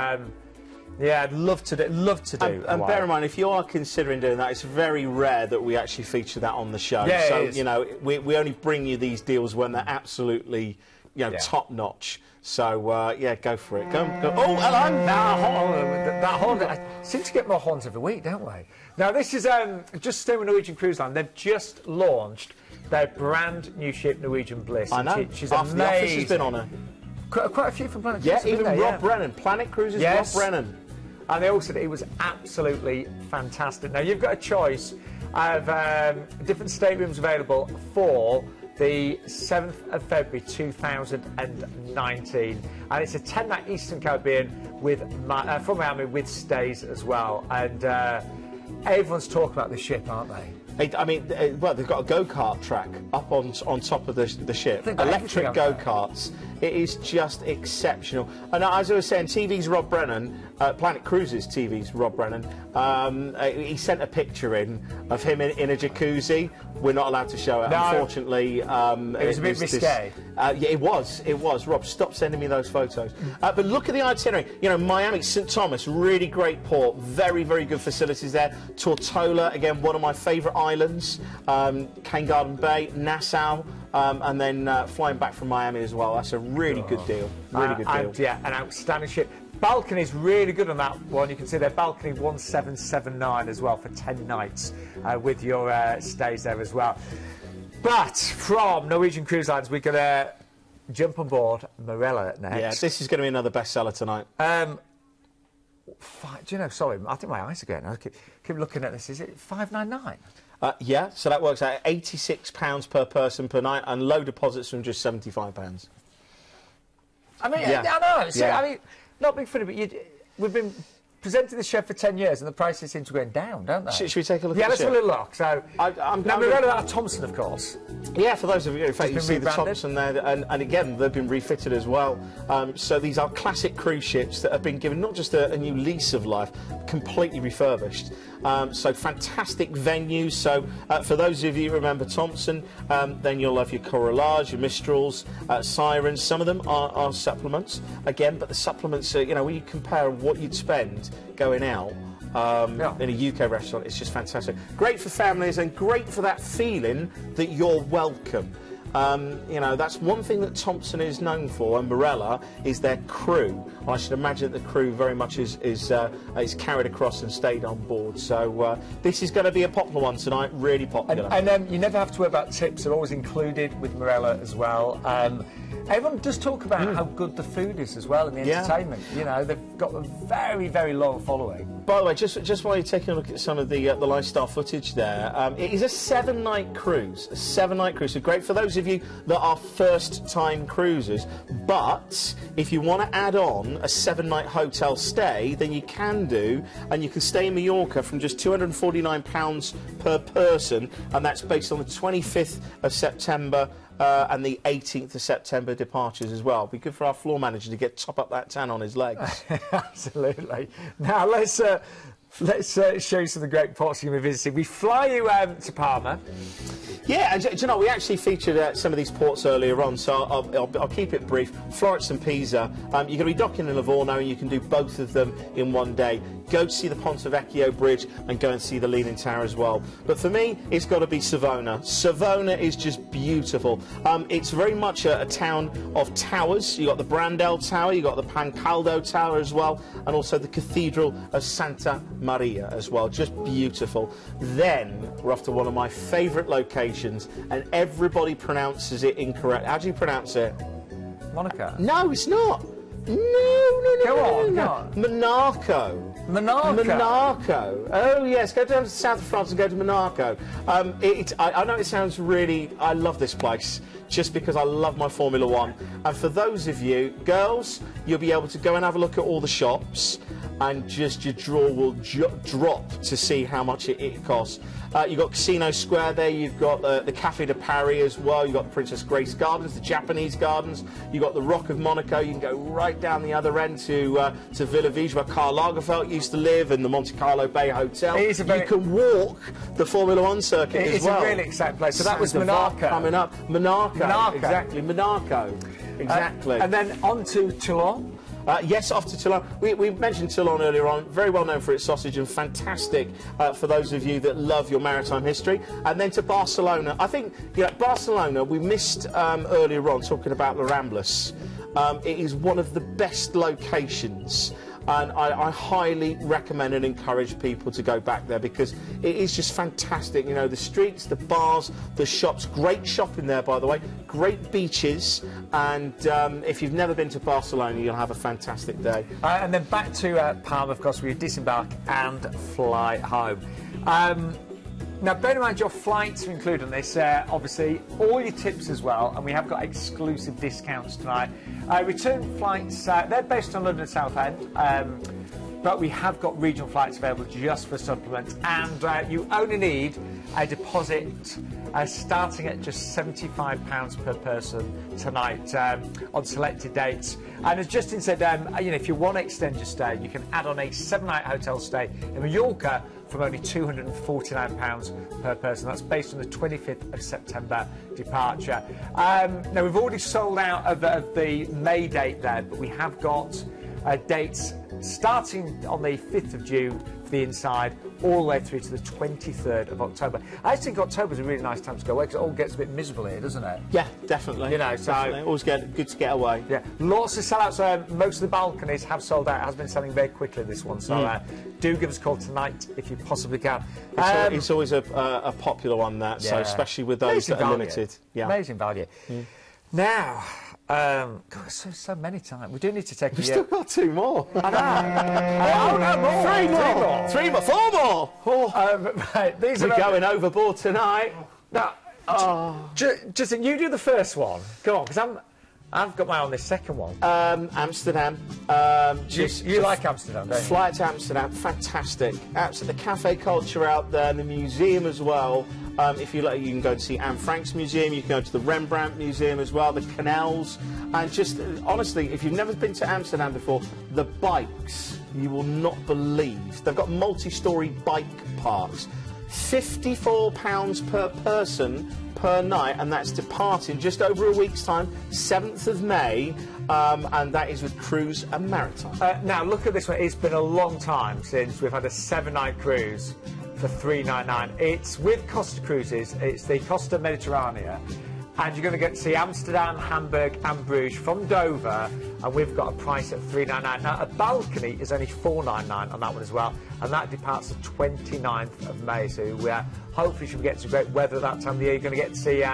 Yeah, I'd love to do. And bear in mind, if you are considering doing that, it's very rare that we actually feature that on the show. Yeah, so it is. you know, we only bring you these deals when they're absolutely, you know, top notch. So yeah, go for it. Go. Oh, hello. That horn. I seem to get more horns every week, don't we? Now this is just staying with Norwegian Cruise Line. They've just launched their brand new ship, Norwegian Bliss. I know. She's Half amazing. the office has been on her. Quite a few from Planet Yeah, Cruises. even Rob Brennan, Planet Cruises. Yes. Rob Brennan. And they all said it was absolutely fantastic. Now, you've got a choice of different staterooms available for the 7th of February 2019. And it's a 10-night Eastern Caribbean with from Miami with stays as well. And everyone's talking about this ship, aren't they? I mean, well, they've got a go-kart track up on top of the ship. Electric go-karts. It is just exceptional. And as I was saying, TV's Rob Brennan, Planet Cruises TV's Rob Brennan, he sent a picture in of him in a jacuzzi. We're not allowed to show it, no. Unfortunately. It was a bit risque. Yeah, it was. Rob, stop sending me those photos. But look at the itinerary. You know, Miami, St. Thomas, really great port. Very, very good facilities there. Tortola, again, one of my favourite islands. Cane Garden Bay, Nassau. And then flying back from Miami as well. That's a really good deal. Really good deal. And, yeah, an outstanding ship. Balcony's really good on that one. You can see their balcony 1779 as well for 10 nights with your stays there as well. But from Norwegian Cruise Lines, we're going to jump on board Marella next. Yeah, this is going to be another bestseller tonight. Do you know, sorry, I think my eyes are going. I keep looking at this. Is it $599? Yeah, so that works out at £86 per person per night, and low deposits from just £75. I mean, Yeah. I know. See, I mean, not being funny, but we've been presenting the show for 10 years, and the prices seem to be going down, don't they? Should we take a look Yeah, at let's the have a ship? little look. So, now we've heard about Thompson, of course. Yeah, for those of you, in fact, you been see the rebranded. Thompson there, and again, they've been refitted as well. So these are classic cruise ships that have been given not just a new lease of life, completely refurbished. So fantastic venues. So for those of you who remember Thompson, then you'll have your Corolage, your Mistrals, Sirens. Some of them are supplements, again, but the supplements are, you know, when you compare what you'd spend going out, in a UK restaurant, it's just fantastic. Great for families and great for that feeling that you're welcome. You know, that's one thing that Thompson is known for, and Marella, is their crew. I should imagine that the crew very much is carried across and stayed on board. So this is going to be a popular one tonight, really popular. And you never have to worry about tips. They're always included with Marella as well. Everyone does talk about how good the food is as well, and the entertainment. You know, they've got a very, very loyal following. By the way, just while you're taking a look at some of the lifestyle footage there, it is a 7-night cruise. A 7-night cruise. So great for those of you that are first-time cruisers. But if you want to add on a 7-night hotel stay, then you can do, and you can stay in Mallorca from just £249 per person, and that's based on the 25th of September. And the 18th of September departures as well. Be good for our floor manager to top up that tan on his legs. Absolutely. Now let's show you some of the great ports you're going to be visiting. We fly you to Palma. Yeah, and do you know, we actually featured some of these ports earlier on, so I'll keep it brief. Florence and Pisa. You're going to be docking in Livorno, and you can do both of them in one day. Go to see the Ponte Vecchio Bridge and go and see the Leaning Tower as well. But for me, it's got to be Savona. Savona is just beautiful. It's very much a town of towers. You've got the Brandel Tower, you've got the Pancaldo Tower as well, and also the Cathedral of Santa Maria as well. Just beautiful. Then we're off to one of my favourite locations, and everybody pronounces it incorrect. How do you pronounce it? Monaco. No, it's not. No. Go on. Monaco. Monaco. Oh, yes. Go down to the south of France and go to Monaco. I know it sounds really... I love this place just because I love my Formula One. And for those of you, girls, you'll be able to go and have a look at all the shops, and just your jaw will drop to see how much it costs. You've got Casino Square there, you've got the Café de Paris as well, you've got the Princess Grace Gardens, the Japanese Gardens, you've got the Rock of Monaco. You can go right down the other end to Villa Vige, where Karl Lagerfeld used to live, and the Monte Carlo Bay Hotel. You can walk the Formula One circuit as well. It's a really exciting place. So that was Monaco. Coming up. Monaco. Exactly, Monaco. Exactly. And then on to Toulon. Yes, off to Toulon. We mentioned Toulon earlier on, very well known for its sausage and fantastic for those of you that love your maritime history. And then to Barcelona. I think, Barcelona, we missed earlier on talking about the Ramblas. It is one of the best locations. And I highly recommend and encourage people to go back there because it is just fantastic. The streets, the bars, the shops, great shopping there, by the way, great beaches, and if you've never been to Barcelona, you'll have a fantastic day. And then back to Palma, of course, where you disembark and fly home. Now, bear in mind your flights are included in this, obviously, all your tips as well, and we have got exclusive discounts tonight. Return flights, they're based on London Southend, but we have got regional flights available just for supplements, and you only need a deposit starting at just £75 per person tonight on selected dates. And as Justin said, if you want to extend your stay, you can add on a 7-night hotel stay in Mallorca from only £249 per person. That's based on the 25th of September departure. Now, we've already sold out of the May date there, but we have got dates starting on the 5th of June for the inside, all the way through to the 23rd of October. I think October's a really nice time to go away because it all gets a bit miserable here, doesn't it? Yeah, definitely. Definitely. Always good to get away. Yeah, lots of sellouts. Most of the balconies have sold out. It has been selling very quickly, this one. So do give us a call tonight if you possibly can. It's always a popular one, that. Yeah. So especially with those that are limited. Yeah. Amazing value. Now. God, so many times. We do need to take. We've still got 2 more. I know. No, more. 3 more. 4 more. Right, We're going overboard tonight. Now, Justin, you do the first one. Go on, because I've got my on this second one. Amsterdam. You like Amsterdam, don't you? Flight to Amsterdam, fantastic. Absolutely, the cafe culture out there, and the museum as well. If you like, you can go to see Anne Frank's museum. You can go to the Rembrandt Museum as well. The canals, and just honestly, if you've never been to Amsterdam before, the bikes you will not believe. They've got multi-storey bike parks. £54 per person per night, and that's departing just over a week's time, 7th of May, and that is with cruise and maritime. Now look at this one. It's been a long time since we've had a 7-night cruise for £399. It's with Costa Cruises. It's the Costa Mediterranea, and you're going to get to see Amsterdam, Hamburg and Bruges from Dover, and we've got a price at £399. Now a balcony is only £499 on that one as well, and that departs the 29th of May, so hopefully should get some great weather at that time of the year. You're going to get to see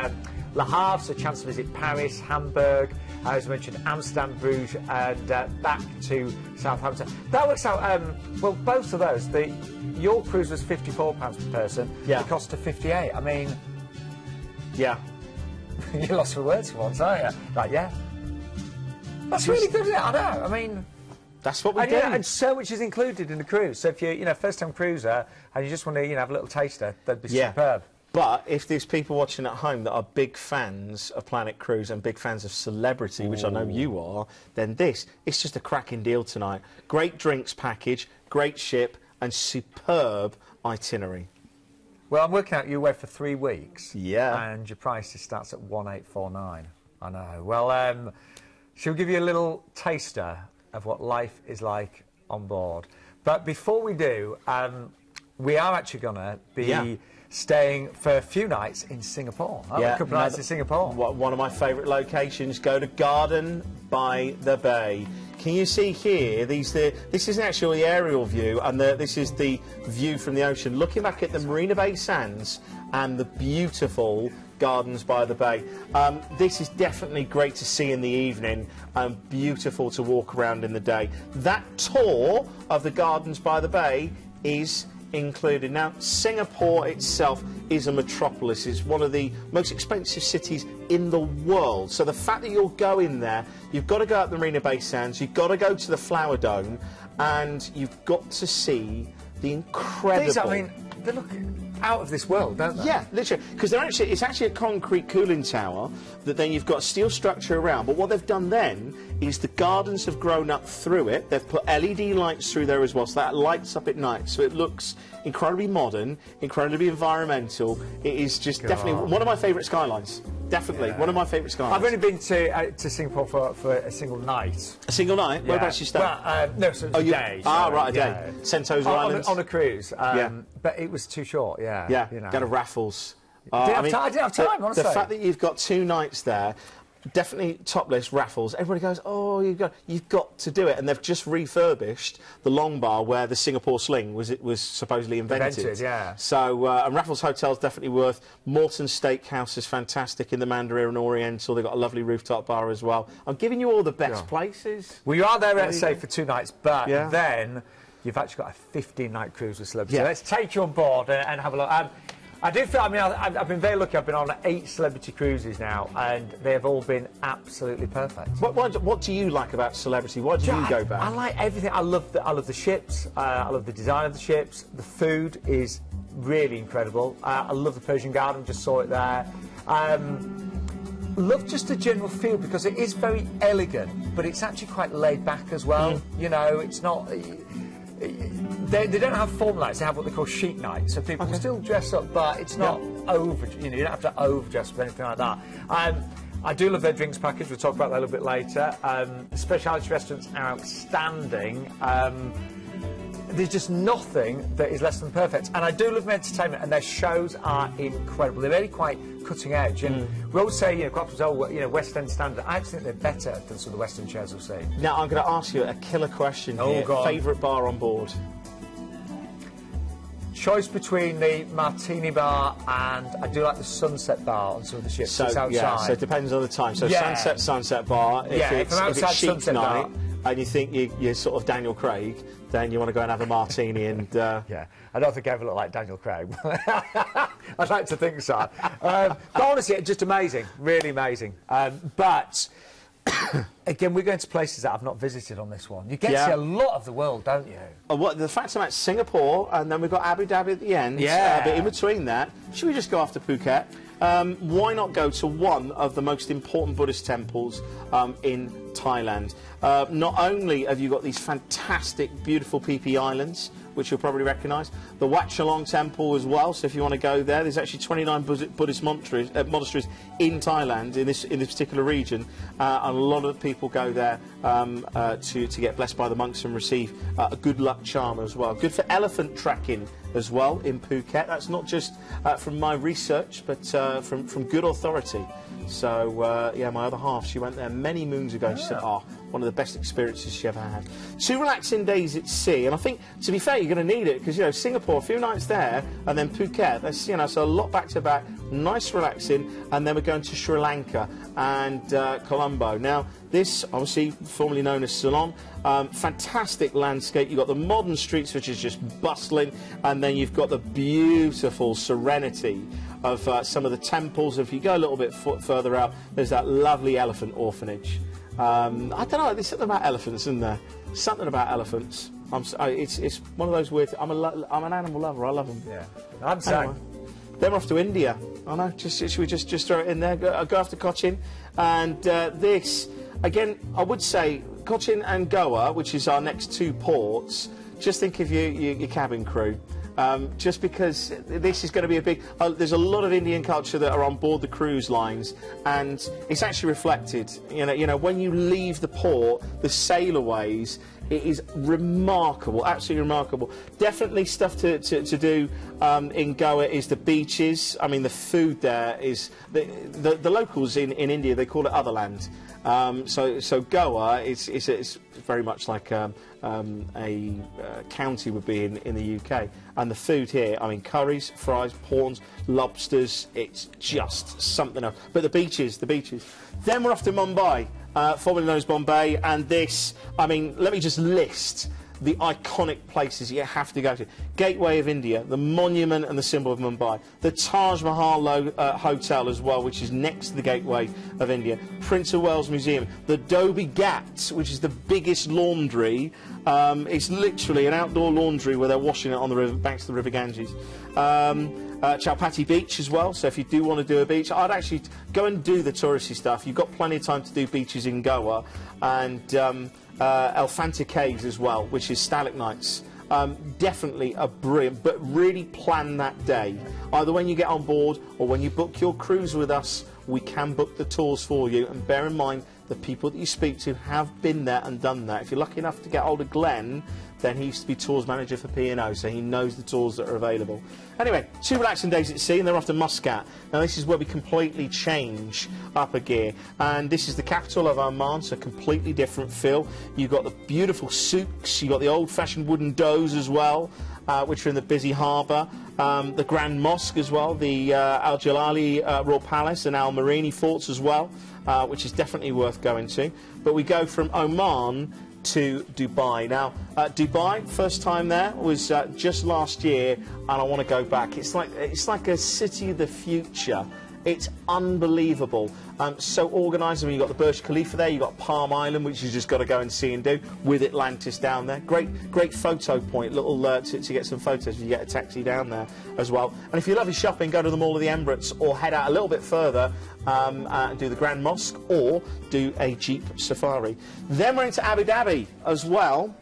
Le Havre, so a chance to visit Paris, Hamburg, as mentioned, Amsterdam, Bruges, and back to Southampton. That works out, well, both of those. Your cruise was £54 per person, the cost of £58. I mean, yeah. You're lost for words for once, aren't you? Like, yeah. That's really good, isn't it? I know, I mean... That's what we do. Yeah, and so much is included in the cruise. So if you're first-time cruiser and you just want to have a little taster, that'd be superb. But if there's people watching at home that are big fans of Planet Cruise and big fans of celebrity, which I know you are, then it's just a cracking deal tonight. Great drinks package, great ship, and superb itinerary. Well, I'm working out you're away for 3 weeks. Yeah. And your price starts at 1849. I know. Well, shall we give you a little taster of what life is like on board? But before we do, we are actually going to be staying for a few nights in Singapore. A couple of nights in Singapore. One of my favourite locations. Go to Garden by the Bay. Can you see here? This isn't actually the aerial view, and this is the view from the ocean, looking back at the Marina Bay Sands and the beautiful Gardens by the Bay. This is definitely great to see in the evening and beautiful to walk around in the day. That tour of the Gardens by the Bay is included. Now, Singapore itself is a metropolis. It's one of the most expensive cities in the world. So the fact that you're going there, you've got to go up the Marina Bay Sands, you've got to go to the Flower Dome, and you've got to see the incredible... they look out of this world, don't they? Yeah, literally, because it's actually a concrete cooling tower that then you've got a steel structure around, but what they've done then is the gardens have grown up through it. They've put LED lights through there as well, so that lights up at night, so it looks incredibly modern, incredibly environmental. It is just definitely one of my favourite skylines. definitely. One of my favourite skies. I've only been to Singapore for a single night. A single night? Whereabouts you stay? Well, no, so it was a day. Right, a day. Sentosa Islands? On a cruise. But it was too short, Yeah, you know. go to Raffles. I didn't have time, honestly. The fact that you've got 2 nights there, definitely top list, Raffles. Everybody goes, oh, you've got to do it. And they've just refurbished the long bar where the Singapore sling was supposedly invented. Yeah. So, and Raffles Hotel's definitely worth. Morton Steakhouse is fantastic in the Mandarin and Oriental. They've got a lovely rooftop bar as well. I'm giving you all the best places. Well, you are there, let's say, for 2 nights, but then you've actually got a 15-night cruise with Celebrity. So let's take you on board and have a look. I do feel, I mean, I've been very lucky. I've been on 8 celebrity cruises now, and they have all been absolutely perfect. What do you like about Celebrity? Why do you go back? I like everything. I love the ships. I love the design of the ships. The food is really incredible. I love the Persian Garden. Just saw it there. Love just the general feel because it is very elegant, but it's actually quite laid back as well. You know, it's not. They don't have formal nights, they have what they call chic nights, so people can still dress up, but it's not over, you know, you don't have to overdress or anything like that. I do love their drinks package, we'll talk about that a little bit later. The speciality restaurants are outstanding. There's just nothing that is less than perfect. And I do love their entertainment, and their shows are incredible. They're really quite cutting edge. And we always say, you know, quite often, you know, West End standard. I actually think they're better than some of the West End shows we've seen. Now, I'm going to ask you a killer question here. Favourite bar on board? Choice between the Martini bar and I do like the Sunset bar on some of the ships. So, it's outside. yeah, so it depends on the time. So Sunset bar, if it's chic night and you think you're sort of Daniel Craig, then you want to go and have a martini and... Yeah, I don't think I ever look like Daniel Craig. I'd like to think so. But honestly, it's just amazing, really amazing. But... Again, we're going to places that I've not visited on this one. You get to see a lot of the world, don't you? Well, the fact about Singapore, and then we've got Abu Dhabi at the end. But in between that, should we just go after Phuket? Why not go to one of the most important Buddhist temples in Thailand? Not only have you got these fantastic, beautiful Phi Phi Islands, which you'll probably recognise, the Wat Chalong Temple as well, so if you want to go there, there's actually 29 Buddhist monasteries in Thailand, in this particular region, and a lot of people go there to get blessed by the monks and receive a good luck charm as well. Good for elephant tracking as well in Phuket. That's not just from my research, but from good authority. So, yeah, my other half, she went there many moons ago and she said, one of the best experiences she ever had. 2 relaxing days at sea, and I think, to be fair, you're going to need it, because, you know, Singapore, a few nights there, and then Phuket, that's, you know, so a lot back to back, nice relaxing, and then we're going to Sri Lanka and Colombo. Now, this, obviously, formerly known as Ceylon, fantastic landscape. You've got the modern streets, which is just bustling, and then you've got the beautiful serenity of some of the temples. If you go a little bit further out, there's that lovely elephant orphanage. I don't know, there's something about elephants, isn't there? Something about elephants. It's one of those weird... I'm an animal lover, I love them. Yeah, I'm saying. Anyway, then we're off to India. I know, should we just throw it in there? Go after Cochin. And this, again, I would say Cochin and Goa, which is our next 2 ports, just think of your cabin crew. Just because this is going to be a big... there's a lot of Indian culture that are on board the cruise lines, and it's actually reflected. You know, when you leave the port, the sailorways, it is remarkable, absolutely remarkable. Definitely stuff to do in Goa is the beaches. I mean, the food there is... The locals in India, they call it Otherland. So Goa is very much like a county would be in the UK, and the food here, I mean, curries, fries, prawns, lobsters, it's just something else. But the beaches. Then we're off to Mumbai, formerly known as Bombay, and this, I mean, let me just list the iconic places you have to go to. Gateway of India, the monument and the symbol of Mumbai. The Taj Mahal Hotel as well, which is next to the Gateway of India. Prince of Wales Museum. The Dhobi Ghat, which is the biggest laundry. It's literally an outdoor laundry where they're washing it on the banks of the River Ganges. Chowpatty Beach as well, so if you do want to do a beach, I'd actually go and do the touristy stuff. You've got plenty of time to do beaches in Goa, and Elephanta Caves as well, which is stalagmites. Definitely a brilliant, but really plan that day, either when you get on board or when you book your cruise with us we can book the tours for you, and bear in mind the people that you speak to have been there and done that. If you're lucky enough to get hold of Glenn, then he used to be tours manager for P&O, so he knows the tours that are available. Anyway, 2 relaxing days at sea, and they're off to Muscat. Now this is where we completely change up a gear, and this is the capital of Oman, so completely different feel. You've got the beautiful souks, you've got the old-fashioned wooden doughs as well, which are in the busy harbour, the Grand Mosque as well, the Al Jalali Royal Palace and Al Marini forts as well, which is definitely worth going to. But we go from Oman to Dubai. Now, Dubai, first time there was just last year, and I want to go back. It's like a city of the future. It's unbelievable. So organised. I mean, you've got the Burj Khalifa there, you've got Palm Island, which you've just got to go and see and do, with Atlantis down there. Great photo point, little to get some photos if you get a taxi down there as well. And if you love your shopping, go to the Mall of the Emirates, or head out a little bit further and do the Grand Mosque, or do a Jeep safari. Then we're into Abu Dhabi as well.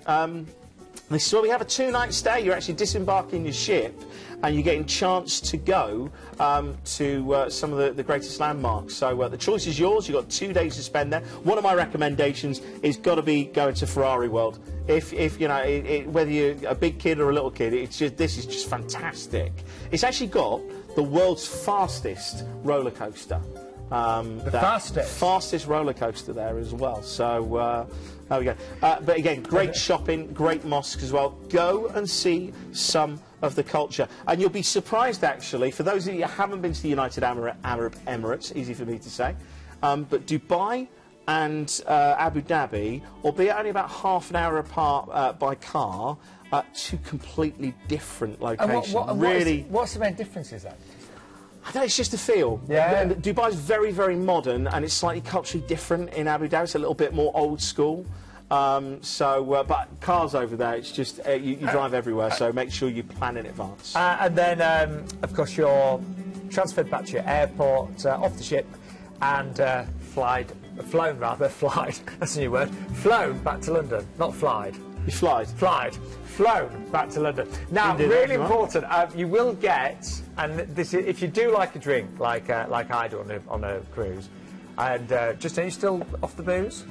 This is where we have a 2-night stay. You're actually disembarking your ship, and you're getting a chance to go to some of the greatest landmarks. So the choice is yours. You've got 2 days to spend there. One of my recommendations is got to be going to Ferrari World. If you know, whether you're a big kid or a little kid, this is just fantastic. It's actually got the world's fastest roller coaster. Fastest roller coaster there as well. So there we go. But again, great shopping, great mosques as well. Go and see some of the culture, and you'll be surprised actually, for those of you who haven't been to the United Arab Emirates, easy for me to say, but Dubai and Abu Dhabi, albeit only about half an hour apart by car, two completely different locations. What's the main differences then? I don't know, it's just a feel. Yeah. Dubai's very, very modern, and it's slightly culturally different in Abu Dhabi. It's a little bit more old school. But cars over there, it's just, you drive everywhere, so make sure you plan in advance. And then, of course, you're transferred back to your airport, off the ship, and flown, that's a new word, flown back to London, not flied. You flied? Flown back to London. Now, really important, you will get, and this is, if you do like a drink, like I do on a cruise, and Justin, are you still off the booze?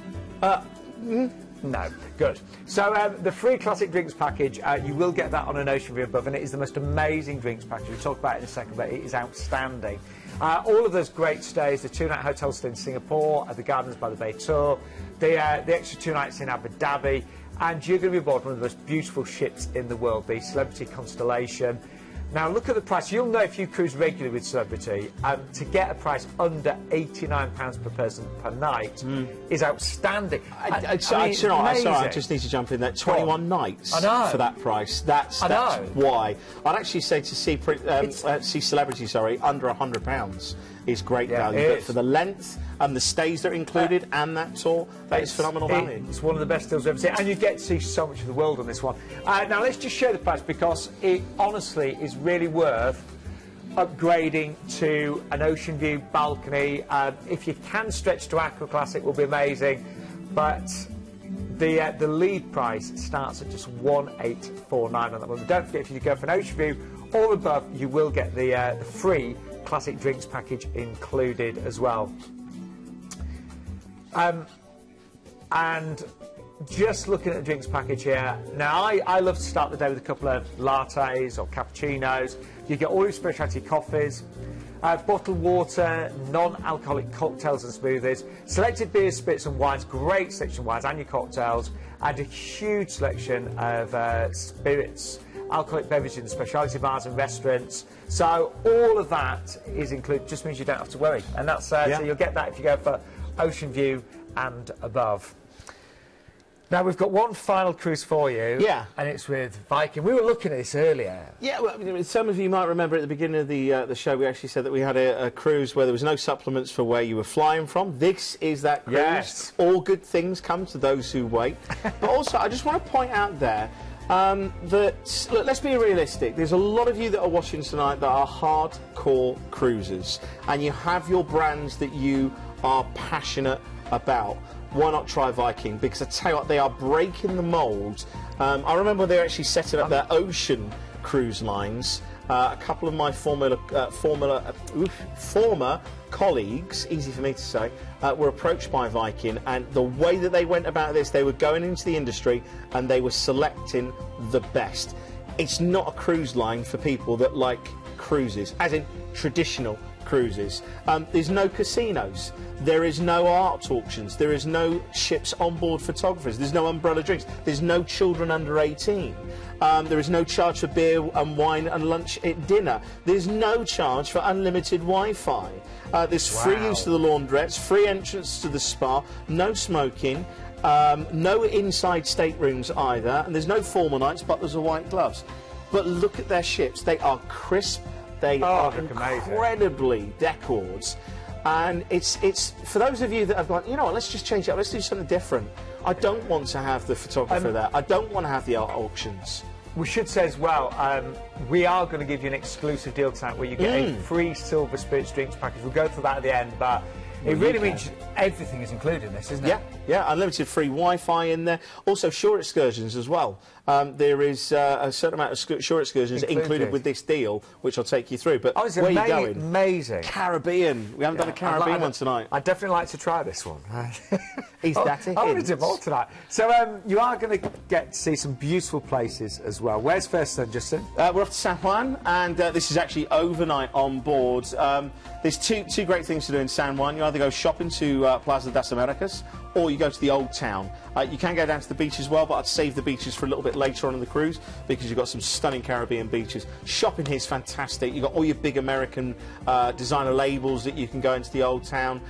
No, good. So the free classic drinks package, you will get that on an Ocean View above, and it is the most amazing drinks package. We'll talk about it in a second, but it is outstanding. All of those great stays, the 2-night hotel stay in Singapore, the Gardens by the Bay tour, the extra 2 nights in Abu Dhabi, and you're going to be aboard one of the most beautiful ships in the world, the Celebrity Constellation. Now, look at the price. You'll know if you cruise regularly with Celebrity, to get a price under £89 per person per night is outstanding. I just need to jump in there. 21 nights for that price. That's why. I'd actually say to see Celebrity, under £100 is great value. But for the length and the stays that are included and that tour, that is phenomenal value. It's one of the best deals I've ever seen, and you get to see so much of the world on this one. Now let's just show the price, because it honestly is really worth upgrading to an Ocean View balcony. If you can stretch to Aqua Classic, will be amazing, but the lead price starts at just $1,849 on that one. But don't forget, if you go for an Ocean View or above, you will get the free classic drinks package included as well. And just looking at the drinks package here, now I love to start the day with a couple of lattes or cappuccinos. You get all your specialty coffees, bottled water, non-alcoholic cocktails and smoothies, selected beers, spirits and wines, great selection of wines and your cocktails, and a huge selection of spirits, alcoholic beverages in specialty bars and restaurants. So all of that is included, just means you don't have to worry. And that's so you'll get that if you go for Ocean View and above. Now, we've got one final cruise for you. Yeah. And it's with Viking. We were looking at this earlier. Yeah, well, some of you might remember at the beginning of the show, we actually said that we had a cruise where there was no supplements for where you were flying from. This is that cruise. Yes. All good things come to those who wait. But also, I just want to point out there that, look, let's be realistic. There's a lot of you that are watching tonight that are hardcore cruisers, and you have your brands that you are passionate about. Why not try Viking? Because I tell you what, they are breaking the mould. I remember when they were actually setting up their ocean cruise lines. A couple of my former colleagues, easy for me to say, were approached by Viking, and the way that they went about this, they were going into the industry and they were selecting the best. It's not a cruise line for people that like cruises, as in traditional cruises. There's no casinos, there is no art auctions, there is no ships onboard photographers, there's no umbrella drinks, there's no children under 18, there is no charge for beer and wine and lunch at dinner, there's no charge for unlimited Wi-Fi, there's free use of the laundrettes, free entrance to the spa, no smoking, no inside staterooms either, and there's no formal nights, butlers or white gloves. But look at their ships, they are crisp, they are incredibly decored, and it's for those of you that have gone, you know what, let's just change it up, let's do something different. I don't want to have the photographer there, I don't want to have the art auctions. We should say as well, we are going to give you an exclusive deal tonight where you get a free silver spirits drinks package. We'll go through that at the end, but it really means everything is included in this, isn't it? Yeah, unlimited free Wi-Fi in there. Also shore excursions as well. There is a certain amount of shore excursions included with this deal, which I'll take you through. But it's where are you going? Amazing. Caribbean. We haven't done a Caribbean one tonight. I'd definitely like to try this one. Is that it? I want to do more tonight. So you are going to get to see some beautiful places as well. Where's first then, Justin? We're off to San Juan, and this is actually overnight on board. There's two great things to do in San Juan. You either go shopping to Plaza das Americas, or you go to the Old Town. You can go down to the beach as well, but I'd save the beaches for a little bit later on in the cruise because you've got some stunning Caribbean beaches. Shopping here is fantastic. You've got all your big American designer labels that you can go into the Old Town.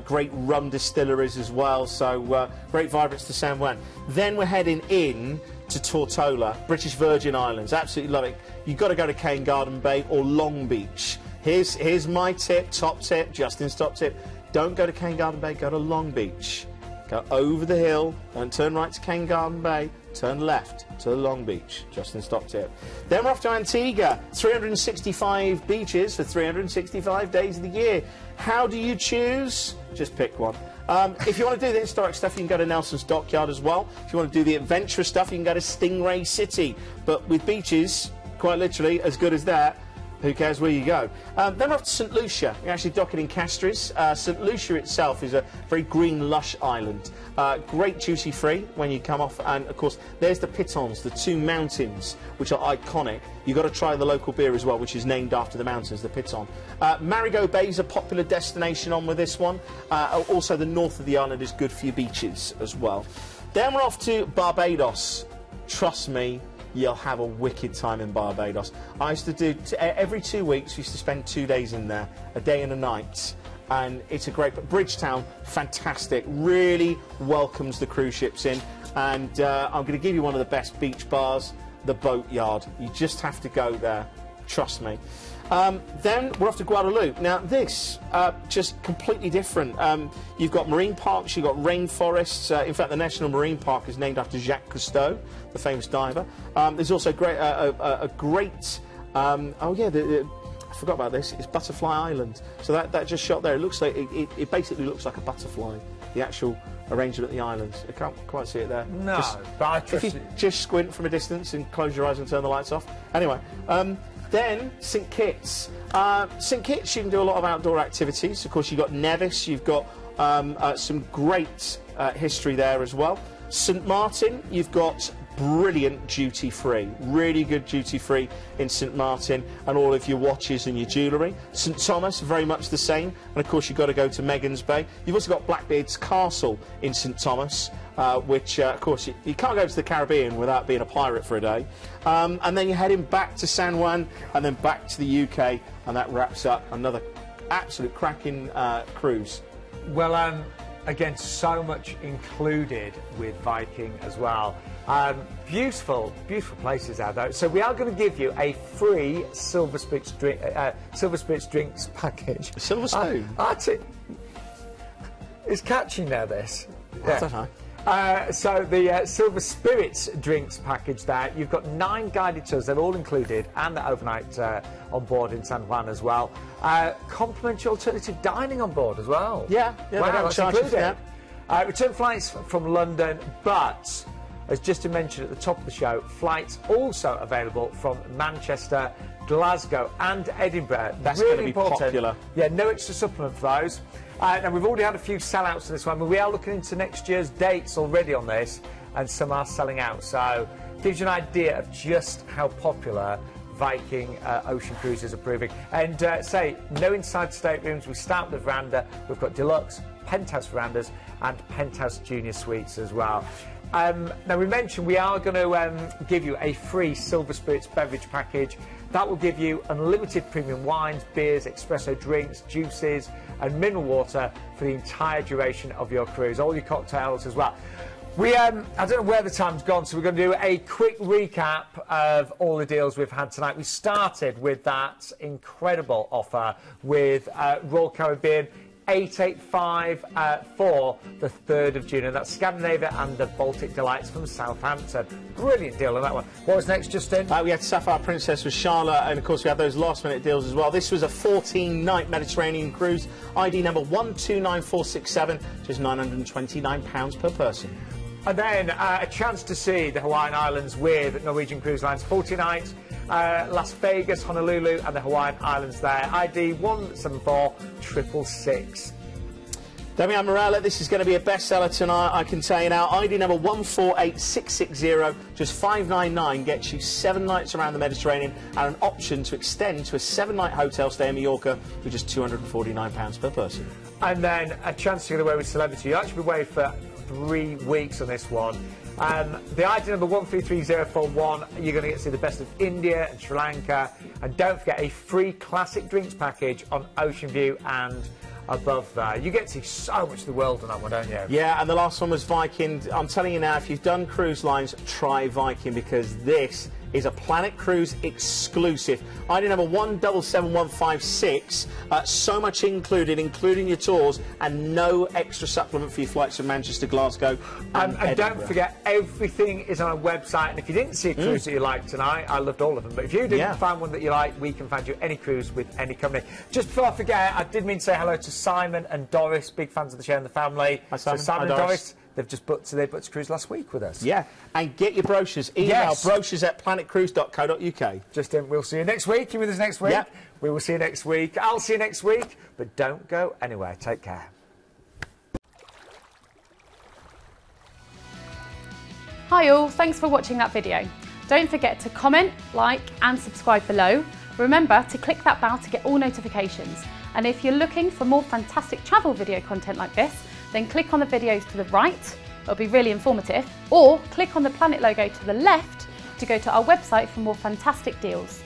Great rum distilleries as well, so great vibrance to San Juan. Then we're heading in to Tortola, British Virgin Islands. Absolutely love it. You've got to go to Cane Garden Bay or Long Beach. Here's my tip, top tip, Justin's top tip. Don't go to Cane Garden Bay, go to Long Beach. Go over the hill, don't turn right to Cane Garden Bay, turn left to Long Beach. Justin's top tip. Then we're off to Antigua. 365 beaches for 365 days of the year. How do you choose? Just pick one. If you want to do the historic stuff, you can go to Nelson's Dockyard as well. If you want to do the adventurous stuff, you can go to Stingray City. But with beaches, quite literally, as good as that, who cares where you go? Then we're off to St Lucia. You're actually docking in Castries. St Lucia itself is a very green, lush island. Great duty-free when you come off. And, of course, there's the Pitons, the two mountains, which are iconic. You've got to try the local beer as well, which is named after the mountains, the Piton. Marigot Bay is a popular destination on with this one. Also, the north of the island is good for your beaches as well. Then we're off to Barbados. Trust me, you'll have a wicked time in Barbados. I used to do, every 2 weeks, we used to spend 2 days in there, a day and a night. And it's a great, Bridgetown, fantastic, really welcomes the cruise ships in. And I'm going to give you one of the best beach bars, the Boatyard. You just have to go there, trust me. Then we're off to Guadeloupe. Now this, just completely different. You've got marine parks, you've got rainforests. In fact, the National Marine Park is named after Jacques Cousteau, the famous diver. There's also a great, oh yeah, I forgot about this, it's Butterfly Island. So that just shot there, it looks like, it basically looks like a butterfly, the actual arrangement of the islands. I can't quite see it there. No, but I trust if you just squint from a distance and close your eyes and turn the lights off. Anyway, then St Kitts. St Kitts, you can do a lot of outdoor activities. Of course, you've got Nevis, you've got some great history there as well. St Martin, you've got brilliant duty-free, really good duty-free in St Martin, and all of your watches and your jewellery. St Thomas, very much the same, and of course you've got to go to Megan's Bay. You've also got Blackbeard's Castle in St Thomas, which of course you can't go to the Caribbean without being a pirate for a day. And then you're heading back to San Juan and then back to the UK, and that wraps up another absolute cracking cruise. Well, again, so much included with Viking as well. Beautiful, beautiful places out there. So we are going to give you a free Silver Spirits drinks package. A silver spoon? It's catching now, this. I don't know. So the Silver Spirits drinks package there, you've got 9 guided tours, they're all included, and the overnight on board in San Juan as well. Complimentary alternative dining on board as well. Yeah, Wow, they don't that's charge us included. for that. Return flights from London, but as Justin mentioned at the top of the show, flights also available from Manchester, Glasgow and Edinburgh. That's really going to be important. popular. Yeah, no extra supplement for those. And we've already had a few sellouts for this one, but we are looking into next year's dates already on this, and some are selling out. So gives you an idea of just how popular Viking ocean cruises are proving. And say, no inside staterooms. We start with the veranda. We've got deluxe, penthouse verandas and penthouse junior suites as well. Now we mentioned we are going to give you a free Silver Spirits beverage package. That will give you unlimited premium wines, beers, espresso drinks, juices and mineral water for the entire duration of your cruise. All your cocktails as well. I don't know where the time's gone, so we're going to do a quick recap of all the deals we've had tonight. We started with that incredible offer with Royal Caribbean, 885 for the 3rd of June, and that's Scandanavia and the Baltic Delights from Southampton. Brilliant deal on that one. What was next, Justin? We had Sapphire Princess with Charlotte, and of course we had those last-minute deals as well. This was a 14-night Mediterranean cruise, ID number 129467, just £929 per person. And then a chance to see the Hawaiian Islands with Norwegian Cruise Lines, 40 nights, Las Vegas, Honolulu and the Hawaiian Islands there. ID 174666. Damian Marella, this is going to be a bestseller tonight, I can tell you now. ID number 148660, just $599 gets you 7 nights around the Mediterranean and an option to extend to a 7-night hotel stay in Mallorca for just £249 per person. And then a chance to get away with Celebrity. You'll actually be away for 3 weeks on this one. The ID number 133041, you're going to get to see the best of India and Sri Lanka. And don't forget a free classic drinks package on Ocean View and above there. You get to see so much of the world on that one, don't you? Yeah, and the last one was Viking. I'm telling you now, if you've done cruise lines, try Viking, because this is a Planet Cruise exclusive. ID number 177156. So much included, including your tours, and no extra supplement for your flights from Manchester, Glasgow, and don't forget, everything is on our website. And if you didn't see a cruise that you liked tonight, I loved all of them. But if you didn't find one that you like, we can find you any cruise with any company. Just before I forget, I did mean to say hello to Simon and Doris, big fans of the show and the family. Hi, Simon. So Simon Hi, and Doris. Doris, they've just booked a cruise last week with us. Yeah, and get your brochures. Email brochures@planetcruise.co.uk. Justin, we'll see you next week. You with us next week? Yep. We will see you next week. I'll see you next week, but don't go anywhere. Take care. Hi all, thanks for watching that video. Don't forget to comment, like and subscribe below. Remember to click that bell to get all notifications. And if you're looking for more fantastic travel video content like this, then click on the videos to the right, it'll be really informative, or click on the Planet logo to the left to go to our website for more fantastic deals.